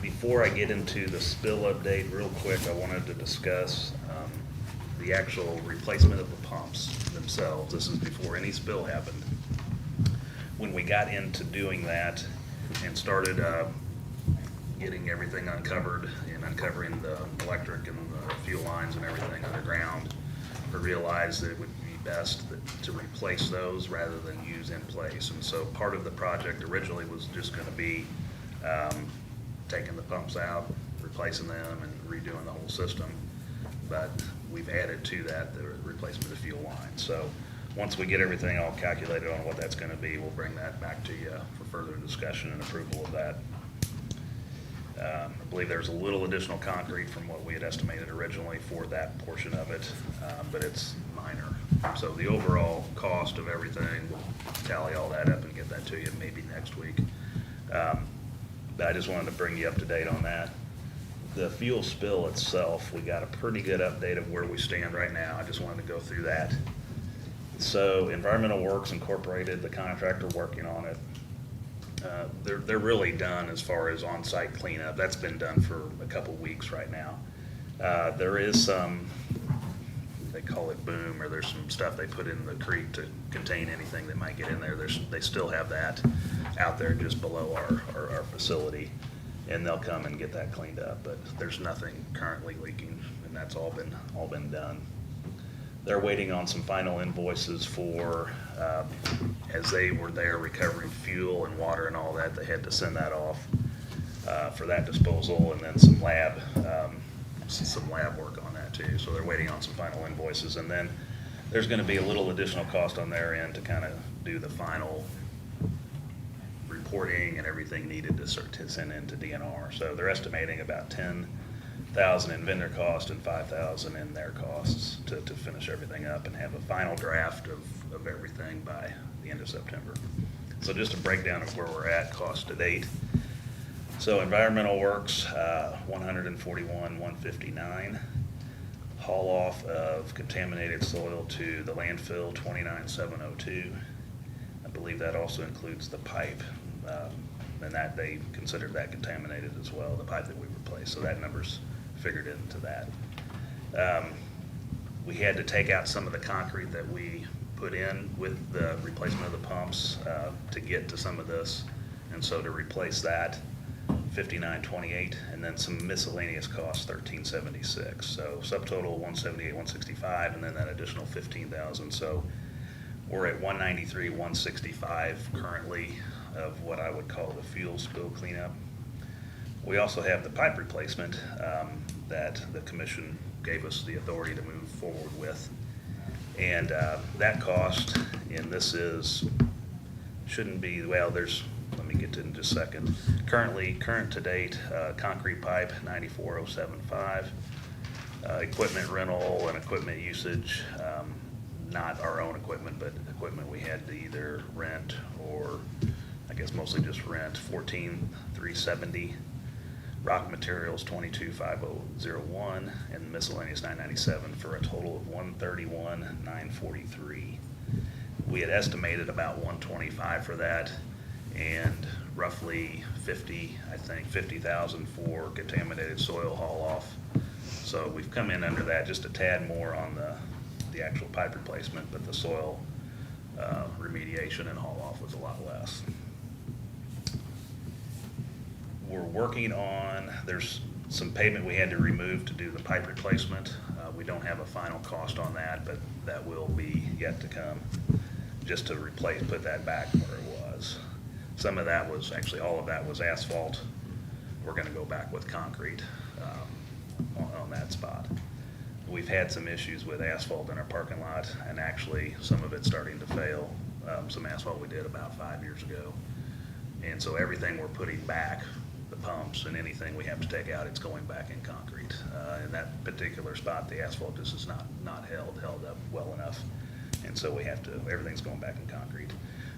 Before I get into the spill update, real quick, I wanted to discuss the actual replacement of the pumps themselves. This is before any spill happened. When we got into doing that and started getting everything uncovered and uncovering the electric and the fuel lines and everything underground, we realized that it would be best to replace those rather than use in place. And so part of the project originally was just going to be taking the pumps out, replacing them, and redoing the whole system. But we've added to that the replacement of fuel lines. So once we get everything all calculated on what that's going to be, we'll bring that back to you for further discussion and approval of that. I believe there's a little additional concrete from what we had estimated originally for that portion of it, but it's minor. So the overall cost of everything, we'll tally all that up and get that to you maybe next week. But I just wanted to bring you up to date on that. The fuel spill itself, we got a pretty good update of where we stand right now. I just wanted to go through that. So Environmental Works Incorporated, the contractor working on it, they're really done as far as on-site cleanup. That's been done for a couple weeks right now. There is some, they call it boom, or there's some stuff they put in the creek to contain anything that might get in there. They still have that out there just below our facility, and they'll come and get that cleaned up. But there's nothing currently leaking, and that's all been done. They're waiting on some final invoices for, as they were there recovering fuel and water and all that, they had to send that off for that disposal, and then some lab work on that too. So they're waiting on some final invoices, and then there's gonna be a little additional cost on their end to kind of do the final reporting and everything needed to send into DNR. So they're estimating about $10,000 in vendor cost and $5,000 in their costs to finish everything up and have a final draft of everything by the end of September. So just a breakdown of where we're at cost to date. So Environmental Works, $141,159. Haul off of contaminated soil to the landfill, $29,702. I believe that also includes the pipe, and that they considered that contaminated as well, the pipe that we replaced. So that number's figured into that. We had to take out some of the concrete that we put in with the replacement of the pumps to get to some of this. And so to replace that, $59.28, and then some miscellaneous costs, $13.76. So subtotal $178,165, and then that additional $15,000. So we're at $193,165 currently of what I would call the fuel spill cleanup. We also have the pipe replacement that the commission gave us the authority to move forward with. And that cost, and this shouldn't be, well, let me get to it in just a second. Current to date, concrete pipe, $94,075. Equipment rental and equipment usage, not our own equipment, but equipment we had to either rent or I guess mostly just rent, $14,370. Rock materials, $22,501, and miscellaneous $997 for a total of $131,943. We had estimated about $125 for that, and roughly $50,000 for contaminated soil haul off. So we've come in under that, just a tad more on the actual pipe replacement, but the soil remediation and haul off was a lot less. We're working on, there's some pavement we had to remove to do the pipe replacement. We don't have a final cost on that, but that will be yet to come, just to put that back where it was. Some of that was, actually all of that was asphalt. We're gonna go back with concrete on that spot. We've had some issues with asphalt in our parking lot, and actually some of it's starting to fail. Some asphalt we did about 5 years ago. And so everything we're putting back, the pumps and anything we have to take out, it's going back in concrete. In that particular spot, the asphalt just is not held up well enough. And so everything's going back in concrete.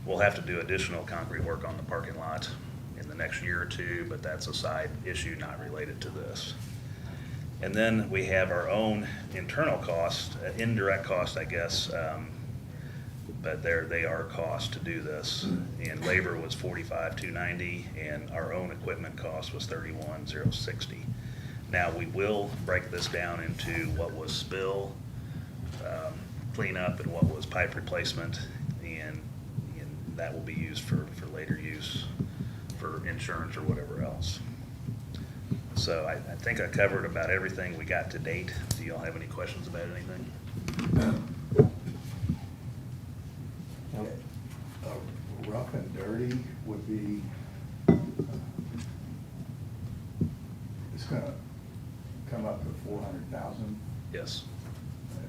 We'll have to do additional concrete work on the parking lot in the next year or two, but that's a side issue not related to this. And then we have our own internal cost, indirect cost, I guess, but they are cost to do this. And labor was $45,290, and our own equipment cost was $31,060. Now, we will break this down into what was spill, cleanup and what was pipe replacement, and that will be used for later use for insurance or whatever else. So I think I covered about everything we got to date. Do y'all have any questions about anything? Rough and dirty would be, it's gonna come up to 400,000 Yes.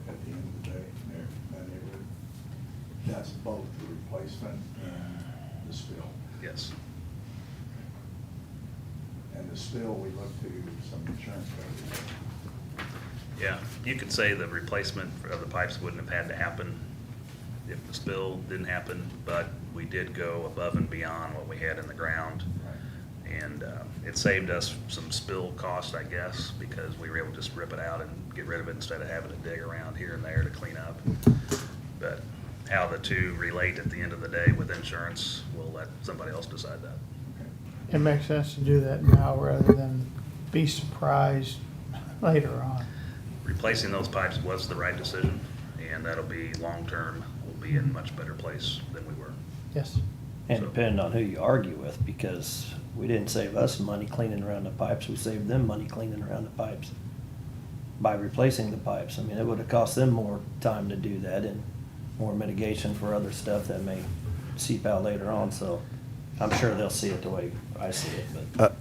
at the end of the day, that neighborhood. That's both the replacement and the spill. Yes. And the spill, we look to some insurance coverage. Yeah, you could say the replacement of the pipes wouldn't have had to happen if the spill didn't happen, but we did go above and beyond what we had in the ground. And it saved us some spill cost, I guess, because we were able to just rip it out and get rid of it instead of having to dig around here and there to clean up. But how the two relate at the end of the day with insurance, we'll let somebody else decide that. It makes sense to do that now rather than be surprised later on. Replacing those pipes was the right decision, and that'll be long-term, we'll be in a much better place than we were. Yes. And depending on who you argue with, because we didn't save us money cleaning around the pipes, we saved them money cleaning around the pipes by replacing the pipes. I mean, it would have cost them more time to do that and more mitigation for other stuff that may seep out later on, so I'm sure they'll see it the way I see it, but.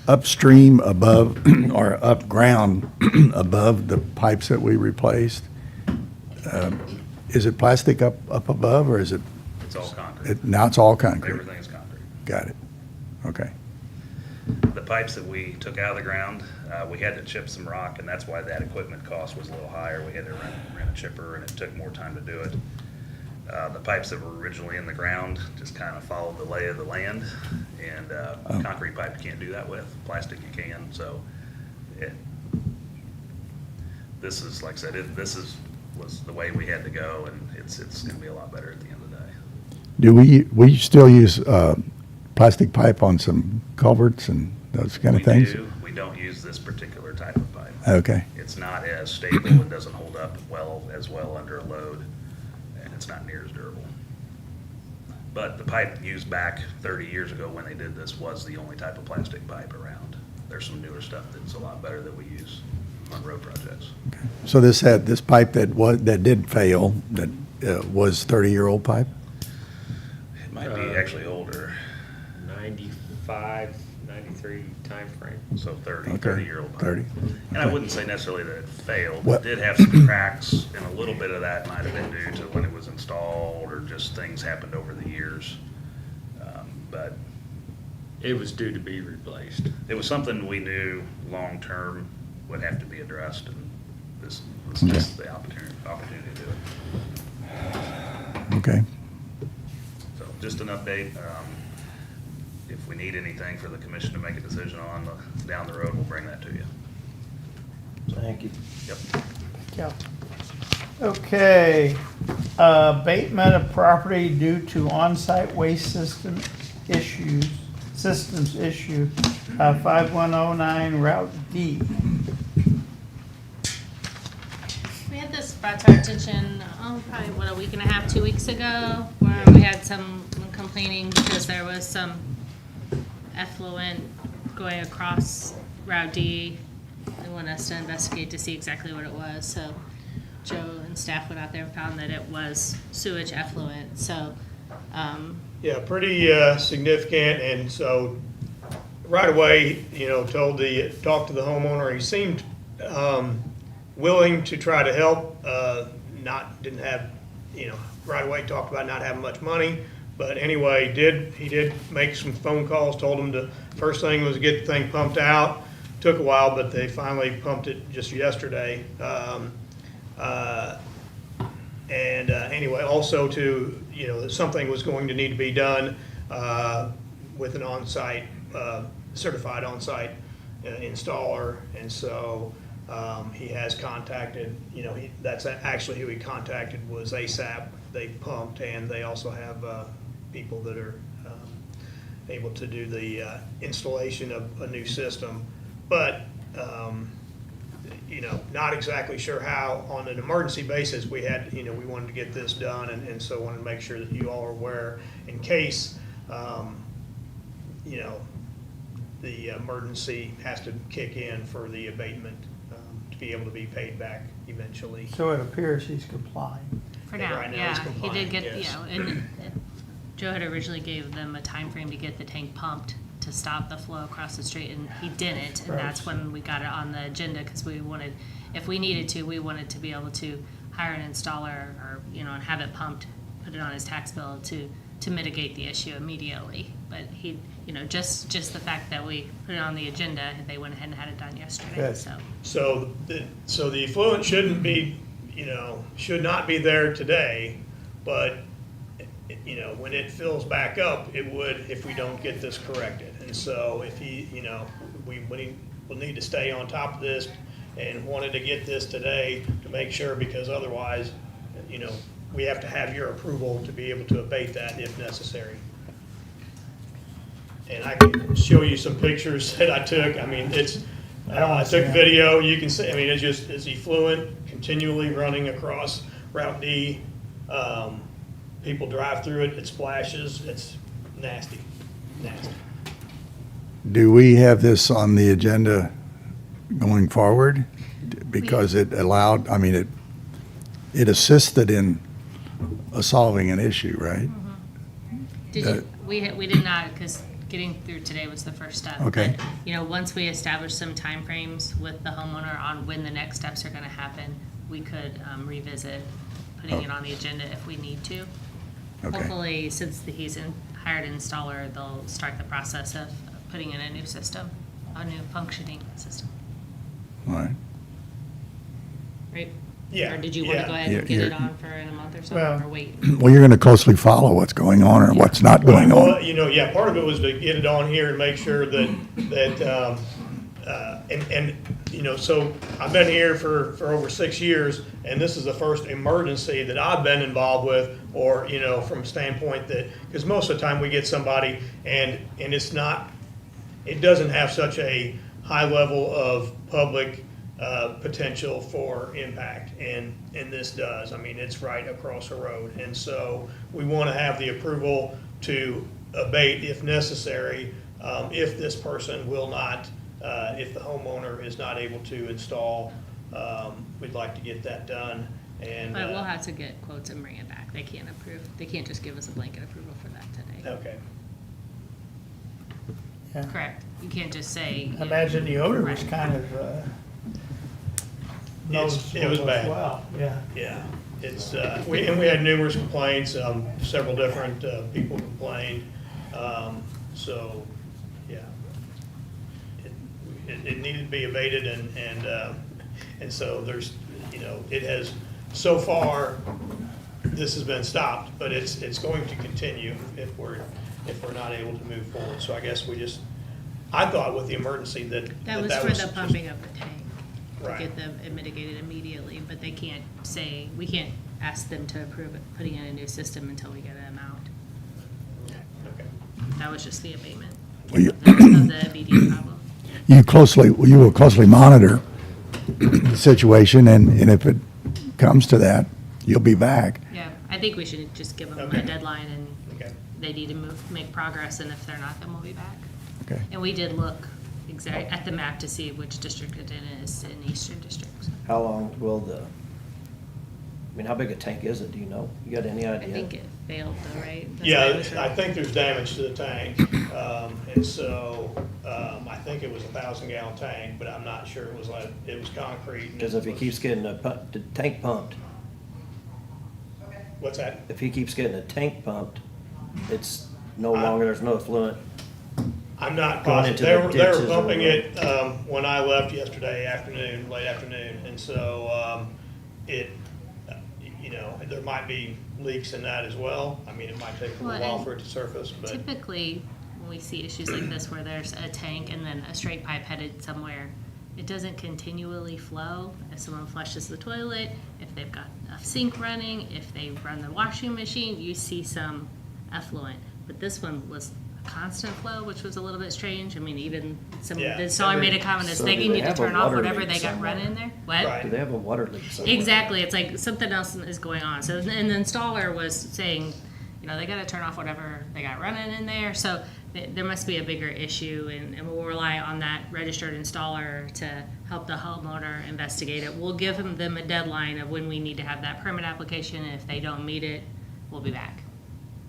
Upstream above, or up ground above the pipes that we replaced, is it plastic up above, or is it? It's all concrete. Now it's all concrete? Everything is concrete. Got it. Okay. The pipes that we took out of the ground, we had to chip some rock, and that's why that equipment cost was a little higher. We had to rent a chipper, and it took more time to do it. The pipes that were originally in the ground just kind of followed the lay of the land, and concrete pipe you can't do that with. Plastic you can, so this is, like I said, was the way we had to go, and it's gonna be a lot better at the end of the day. Do we still use plastic pipe on some culverts and those kind of things? We do. We don't use this particular type of pipe. Okay. It's not as stable and doesn't hold up as well under a load, and it's not near as durable. But the pipe used back 30 years ago when they did this was the only type of plastic pipe around. There's some newer stuff that's a lot better that we use on road projects. So this pipe that did fail, that was 30-year-old pipe? It might be actually older, 95, 93 timeframe. so 30, Okay, 30-year-old pipe. 30. And I wouldn't say necessarily that it failed. What- It did have some cracks, and a little bit of that might have been due to when it was installed, or just things happened over the years. But It was due to be replaced. it was something we knew long-term would have to be addressed, and this was just the opportunity to do it. Okay. So just an update. If we need anything for the commission to make a decision on down the road, we'll bring that to you. Thank you. Yep. Yeah. Okay, abatement of property due to on-site waste systems issue, 5109 Route D. We had this brought to our attention, probably, a week and a half, 2 weeks ago, where we had someone complaining because there was some effluent going across Route D. They want us to investigate to see exactly what it was, so Joe and staff went out there and found that it was sewage effluent, so, Yeah, pretty significant, and so right away, talked to the homeowner. He seemed willing to try to help. Didn't have, right away talked about not having much money, but anyway, he did make some phone calls. Told him the first thing was to get the thing pumped out. Took a while, but they finally pumped it just yesterday. Anyway, also to, something was going to need to be done with an on-site, certified on-site installer. And so he has contacted, that's actually who he contacted was ASAP. They pumped, and they also have people that are able to do the installation of a new system. But not exactly sure how, on an emergency basis, we had, we wanted to get this done, and so wanted to make sure that you all are aware in case, the emergency has to kick in for the abatement, to be able to be paid back eventually. So it appears he's complying. For now, Right now it's yeah, he compliant, did get, yes. and Joe had originally gave them a time frame to get the tank pumped to stop the flow across the street, and he didn't, and that's when we got it on the agenda, because we wanted, if we needed to, we wanted to be able to hire an installer, or, and have it pumped, put it on his tax bill to mitigate the issue immediately. But he, just the fact that we put it on the agenda, they went ahead and had it done yesterday, Good. so. So the effluent shouldn't be, should not be there today, but, when it fills back up, it would if we don't get this corrected. And so if we will need to stay on top of this and wanted to get this today to make sure, because otherwise, we have to have your approval to be able to abate that if necessary. And I can show you some pictures that I took. I mean, I took video, you can see, it's effluent continually running across Route D. People drive through it, it splashes, it's nasty. Do we have this on the agenda going forward? Because it allowed, it assisted in solving an issue, right? We did not, because getting through today was the first step. Okay. But, once we establish some timeframes with the homeowner on when the next steps are gonna happen, we could revisit putting it on the agenda if we need to. Okay. Hopefully, since he's hired an installer, they'll start the process of putting in a new system, a new functioning system, All right. right? Yeah, Or did you want to yeah. go ahead and Yeah, get it yeah. on for in a month or so, Well- or wait? Well, you're going to closely follow what's going on or what's not going Well, on. part of it was to get it on here and make sure so I've been here for over 6 years, and this is the first emergency that I've been involved with, or, from a standpoint that, because most of the time we get somebody and it's not, it doesn't have such a high level of public potential for impact, and this does. It's right across the road, and so we want to have the approval to abate if necessary, if this person will not, if the homeowner is not able to install. We'd like to get that done, and. But we'll have to get quotes and bring it back. They can't just give us a blanket approval for that today. Okay. Yeah. Correct. You can't just say. I imagine the odor was Right. kind of It was noticeable bad. as well, yeah. Yeah, it's, we had numerous complaints, several different people complained, so, yeah. It needed to be abated, and so there's, it has, so far, this has been stopped, but it's going to continue if we're not able to move forward. So I guess I thought with the emergency that. That was for the pumping of the tank. To Right. get them mitigated immediately, but they can't say, we can't ask them to approve it, putting in a new system until we get an amount. Okay. That was just the abatement Well, you- of the BD problem. You will closely monitor the situation, and if it comes to that, you'll be back. Yeah, I think we should just give them Okay. a deadline, and Okay. they need to make progress, and if they're not, then we'll be back. Okay. And we did look at the map to see which district it is in Eastern District. How long will how big a tank is it, do you know? You got any I idea? think it failed though, right? That's Yeah, what I was I think there's damage to the tank, and so, I think it was a 1,000-gallon tank, but I'm not sure. It was concrete. and Because if he keeps getting the tank pumped, What's that? if he keeps getting a tank pumped, it's no longer, there's no effluent. I'm not Going positive. into They the were ditches or pumping whatever. it, when I left yesterday afternoon, late afternoon, and so, there might be leaks in that as well. It might take a Well, little while and for it to surface, but. Typically, when we see issues like this where there's a tank and then a straight pipe headed somewhere, it doesn't continually flow. If someone flushes the toilet, if they've got a sink running, if they run the washing machine, you see some effluent. But this one was constant flow, which was a little bit strange. I mean, even the Yeah, installer made a comment, is So they do can they need to have a turn off water whatever leak they got somewhere? running there. What? Right. Do they have a water leak somewhere? Exactly, it's like something else is going on. So, and the installer was saying, you know, they gotta turn off whatever they got running in there. So there must be a bigger issue, and we'll rely on that registered installer to help the homeowner investigate it. We'll give them a deadline of when we need to have that permit application, and if they don't meet it, we'll be back.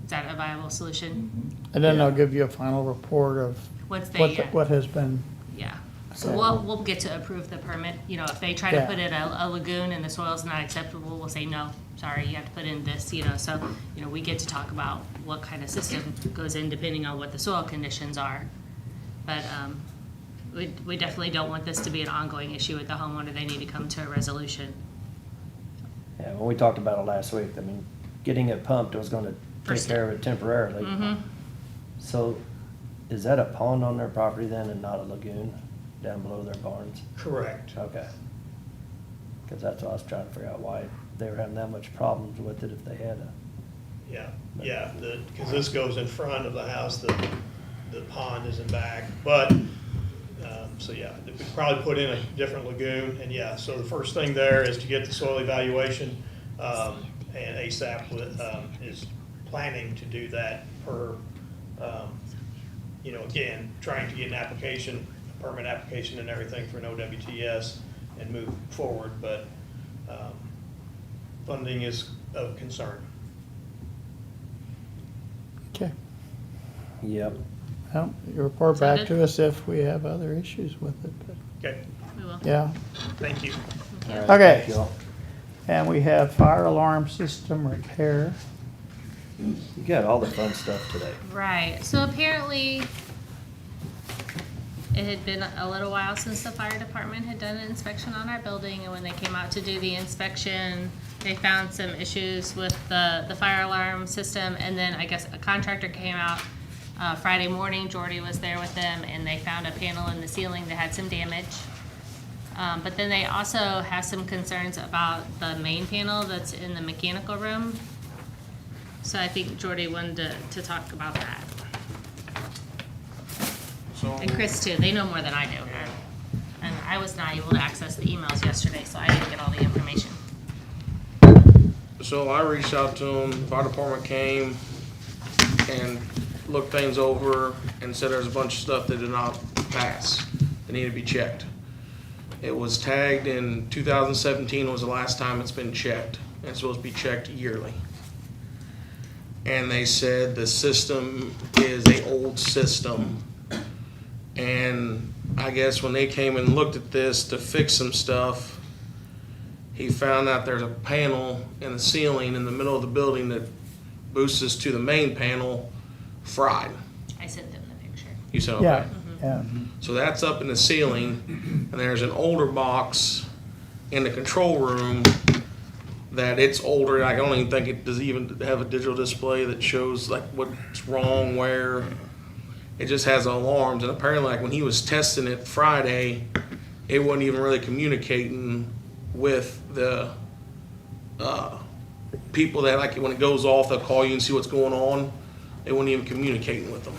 Is that a viable solution? And then they'll give you a final report of What's what, the, what has been, yeah. So Okay. we'll get to approve the permit. You know, if they try to Yeah. put in a lagoon and the soil's not acceptable, we'll say, no, sorry, you have to put in this, you know. So, you know, we get to talk about what kind of system goes in depending on what the soil conditions are. But, we definitely don't want this to be an ongoing issue with the homeowner. They need to come to a resolution. Yeah, when we talked about it last week, I mean, getting it pumped was gonna take First care of it temporarily. Mm-hmm. So, is that a pond on their property then and not a lagoon down below their barns? Correct. Okay. Cause that's what I was trying to figure out, why they were having that much problems with it if they had a. Yeah, because this goes in front of the house, the pond is in back, but, so yeah, we could probably put in a different lagoon, and yeah, so the first thing there is to get the soil evaluation, and ASAP is planning to do that per, you know, again, trying to get an application, a permit application and everything for an OWTS and move forward, but, funding is of concern. okay. Yep. Well, you report Sound back good? to us if we have other issues with it, but, Okay, We will. yeah. thank you. All right, Okay. thank you all. And we have fire alarm system repair. You got all the fun stuff today. Right, so apparently, it had been a little while since the fire department had done an inspection on our building, and when they came out to do the inspection, they found some issues with the fire alarm system, and then I guess a contractor came out Friday morning, Jordy was there with them, and they found a panel in the ceiling that had some damage. But then they also have some concerns about the main panel that's in the mechanical room. So I think Jordy wanted to talk about that. So, And Chris too, they know more than I do. And I was not able to access the emails yesterday, so I didn't get all the information. So I reached out to them, fire department came and looked things over and said there's a bunch of stuff that did not pass, that needed to be checked. It was tagged in 2017 was the last time it's been checked. And it's supposed to be checked yearly. And they said the system is an old system. And I guess when they came and looked at this to fix some stuff, he found out there's a panel in the ceiling in the middle of the building that boosts us to the main panel fried. I sent them the picture. You said, okay. Yeah, yeah. So that's up in the ceiling, and there's an older box in the control room that it's older. I don't even think it does even have a digital display that shows like what's wrong, where. It just has alarms, and apparently like when he was testing it Friday, it wasn't even really communicating with the people that like when it goes off, they'll call you and see what's going on. They weren't even communicating with them.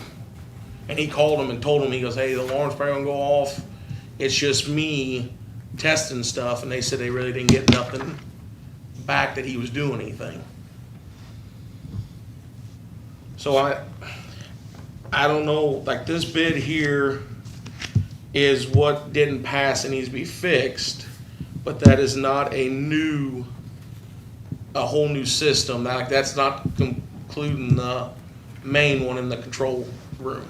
And he called them and told them, he goes, hey, the alarm's probably gonna go off. It's just me testing stuff, and they said they really didn't get nothing back that he was doing anything. So I don't know, like this bid here is what didn't pass and needs to be fixed, but that is not a whole new system. Like that's not including the main one in the control room.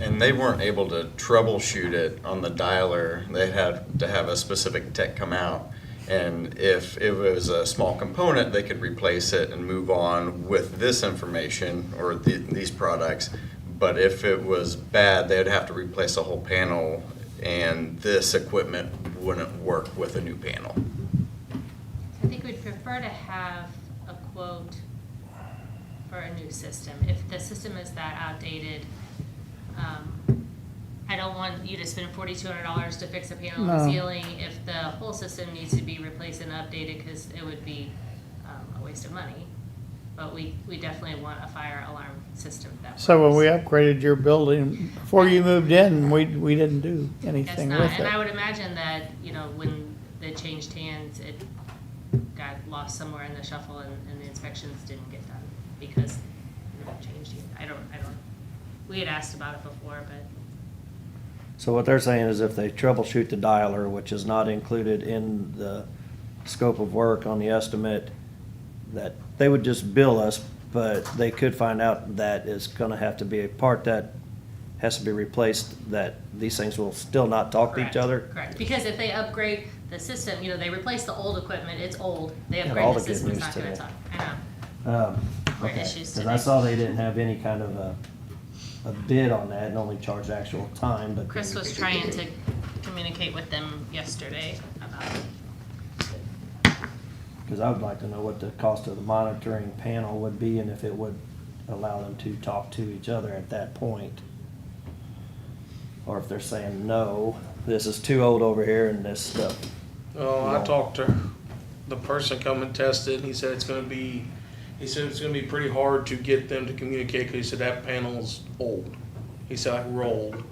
And they weren't able to troubleshoot it on the dialer. They had to have a specific tech come out. And if it was a small component, they could replace it and move on with this information or these products. But if it was bad, they'd have to replace the whole panel, and this equipment wouldn't work with a new panel. I think we'd prefer to have a quote for a new system. If the system is that outdated, I don't want you to spend $4,200 to fix a panel in the No. ceiling if the whole system needs to be replaced and updated, because it would be a waste of money. but we definitely want a fire alarm system that works. So when we upgraded your building, before you moved in, we didn't do Guess anything not, with and I it. would imagine that, when they changed hands, it got lost somewhere in the shuffle and the inspections didn't get done because it changed. I don't, we had asked about it before, but So what they're saying is if they troubleshoot the dialer, which is not included in the scope of work on the estimate, that they would just bill us, but they could find out that is gonna have to be a part that has to be replaced, that these things will still not talk to each correct, other. correct. Because if they upgrade the system, they replace the old equipment, it's old, they Got upgrade all the the good system, it's news not gonna today. talk. I know. More Okay, issues because I today. saw they didn't have any kind of a bid on that and only charged actual time, but. Chris was trying to communicate with them yesterday about it. Because I would like to know what the cost of the monitoring panel would be and if it would allow them to talk to each other at that point. Or if they're saying, no, this is too old over here and this stuff. Oh, I No. talked to the person come and tested, and he said it's gonna be pretty hard to get them to communicate, because he said that panel's old. He said, like, we're old.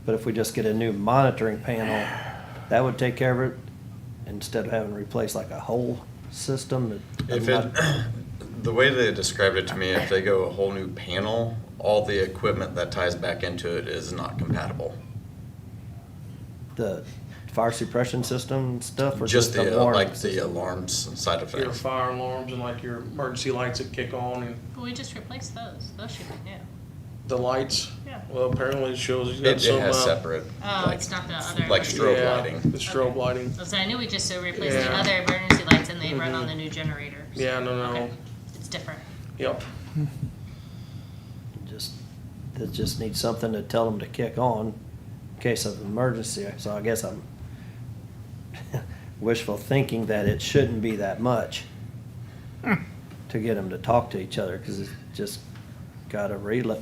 But if we just get a new monitoring panel, that would take care of it instead of having to replace like a whole system. If it, the way they described it to me, if they go a whole new panel, all the equipment that ties back into it is not compatible. The fire suppression system stuff or Just the, alarm like the system? alarms side of Your things. fire alarms and like your emergency lights that kick on and But we just replaced those. Those should be new. the lights. Yeah. Well, apparently it shows he's got It some, has separate, Oh, like, it's not the other. like strobe yeah, lighting. the strobe lighting. So I knew we just replaced the Yeah. other emergency lights and they run Mhm. on the new generators. Yeah, no. Okay. It's different. Yep. It just needs something to tell them to kick on in case of emergency. So I guess I'm wishful thinking that it shouldn't be that much to get them to talk to each other, because it's just gotta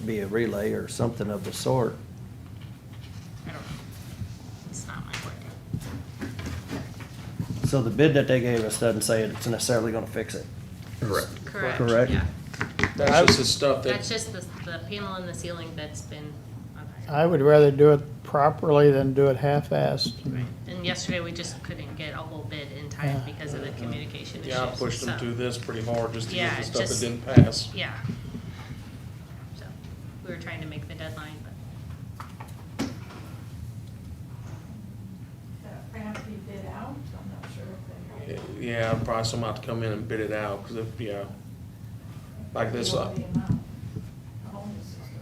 be a relay or something of the sort. I don't know. It's not my work. So the bid that they gave us doesn't say it's necessarily gonna fix it. Correct. Correct? Yeah. That's just the stuff That's that, just the panel in the ceiling that's been on fire. I would rather do it properly than do it half-assed. And yesterday, we just couldn't get a whole bid in time because of the communication issues. yeah, I pushed them so- through this pretty hard just to Yeah, get the it stuff that just- didn't pass. Yeah. So, we were trying to make the deadline, but They have to be bid out, I'm not sure if they. Yeah, probably someone have to come in and bid it out, cause if, yeah. Like this, What the amount, a whole new system,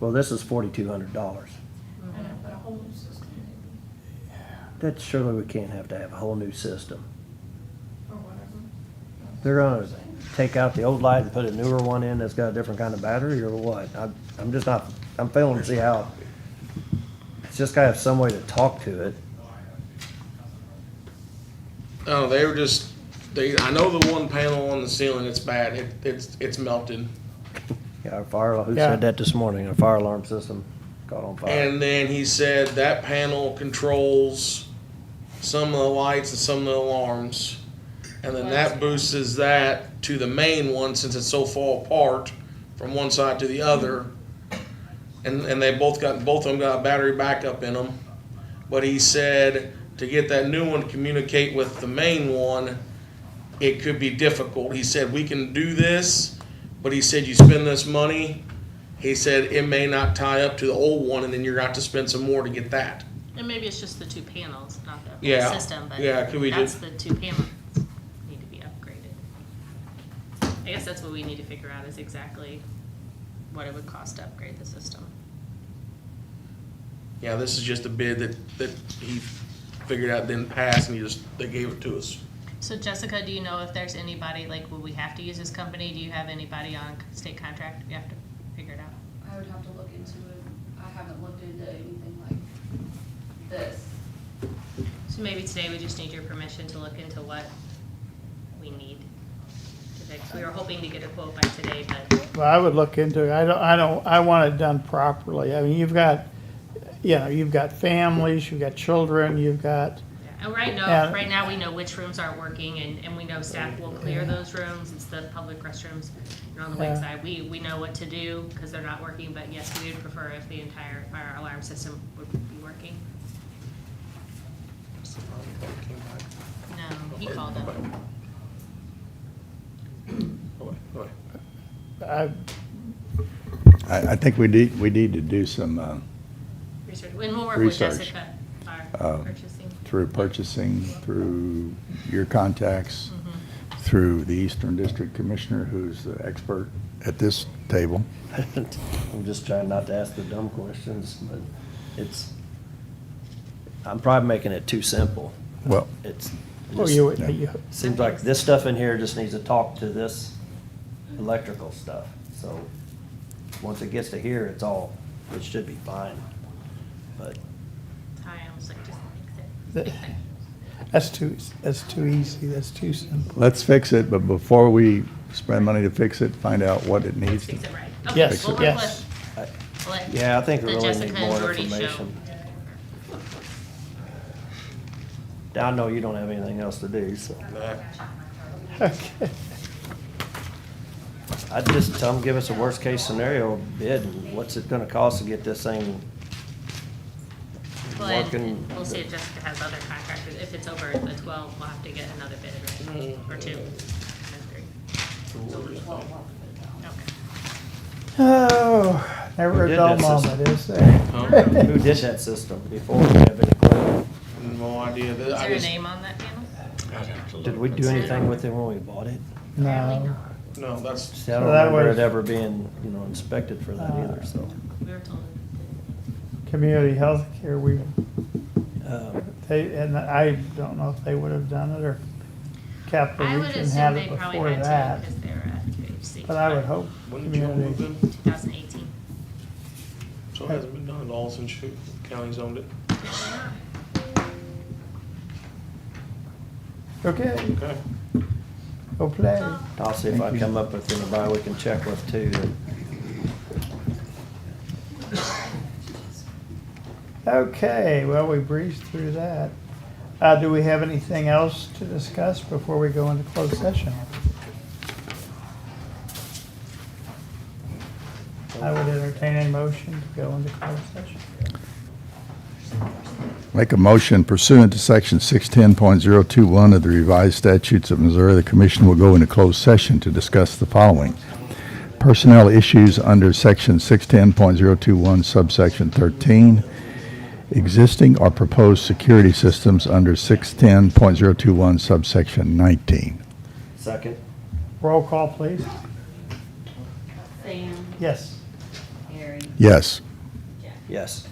Well, this is $4,200. I know, but a whole new system maybe, That surely we can't have to have a whole new system. or whatever. They're gonna take out the old light and put a newer one in that's got a different kind of battery or what? I'm just not, I'm failing to see how. It's just gotta have some way to talk to it. Oh, they were just, I know the one panel on the ceiling, it's bad, it's melted. Yeah, who Yeah. said that this morning? Our fire alarm system caught on fire. And then he said that panel controls some of the lights and some of the alarms. And then that boosts that to the main one, since it's so far apart from one side to the other. And they both of them got a battery backup in them. But he said to get that new one to communicate with the main one, it could be difficult. He said, we can do this, but he said, you spend this money, he said, it may not tie up to the old one, and then you're gonna have to spend some more to get that. and maybe it's just the two panels, not the Yeah. whole system, but Yeah, could we that's just- the two panels need to be upgraded. I guess that's what we need to figure out is exactly what it would cost to upgrade the system. Yeah, this is just a bid that he figured out didn't pass, and they gave it to us. So Jessica, do you know if there's anybody, like, would we have to use this company? Do you have anybody on state contract? You have to figure it out. I would have to look into it. I haven't looked into anything like this. So maybe today we just need your permission to look into what we need. 'Cause we were hoping to get a quote by today, but Well, I would look into it. I want it done properly. I mean, you've got families, you've got children, you've got, Right Yeah. now, we know which rooms aren't working, and we know staff will clear those rooms. It's the public restrooms, on the wing side. We know what to do, because they're not working, but yes, we would prefer if the entire fire alarm system would be working. No, he called them. I think we need to do some, Research, and we'll work with Research. Jessica, our purchasing. through purchasing, through your contacts, through the Eastern District Commissioner, who's the expert at this table. I'm just trying not to ask the dumb questions, but I'm probably making it too simple. Well, It's, Well, seems like this stuff in here just needs to talk to this electrical stuff. So, once it gets to here, it should be fine. But I almost like just fix it. That's too easy, that's too simple. let's fix it, but before we spend money to fix it, find out what it needs to. Fix it right. Okay, Yes, we'll work yes. with- let yeah, I think we the really Jessica need and more Jordy show. information. I know you don't have anything else to do, so. Okay. I'd just tell them, give us a worst-case scenario bid, and what's it gonna cost to get this thing Well, and working? we'll see if Jessica has other contractors. If it's over the 12, we'll have to get another bid, right? Or two, and then three. Okay. Oh, never Who a did dull that system? moment, is there? Who did that system before? Do we have any clue? No idea. Is there a name on that panel? Did we do anything with it when we bought it? No. No, that's, See, I don't So that remember was- it ever being, inspected for that either, so. We were told. Community health care, Um, and I don't know if they would have done it, or Capital I would Region assume had they it probably before had to, that. because they were at QHC. But I would hope when did you all move community. in? 2018. So it hasn't been done, all since county's owned it. Okay, Okay. go play. I'll see if I come up with anybody we can check with too. Okay, well, we breezed through that. Do we have anything else to discuss before we go into closed session? I would entertain a motion to go into closed session. Make a motion pursuant to section 610.021 of the revised statutes of Missouri, the commission will go into closed session to discuss the following. Personnel issues under section 610.021 subsection 13. Existing or proposed security systems under 610.021 subsection 19. Second? Roll call, please. Sam, Yes. Harry, Yes. Jack. Yes.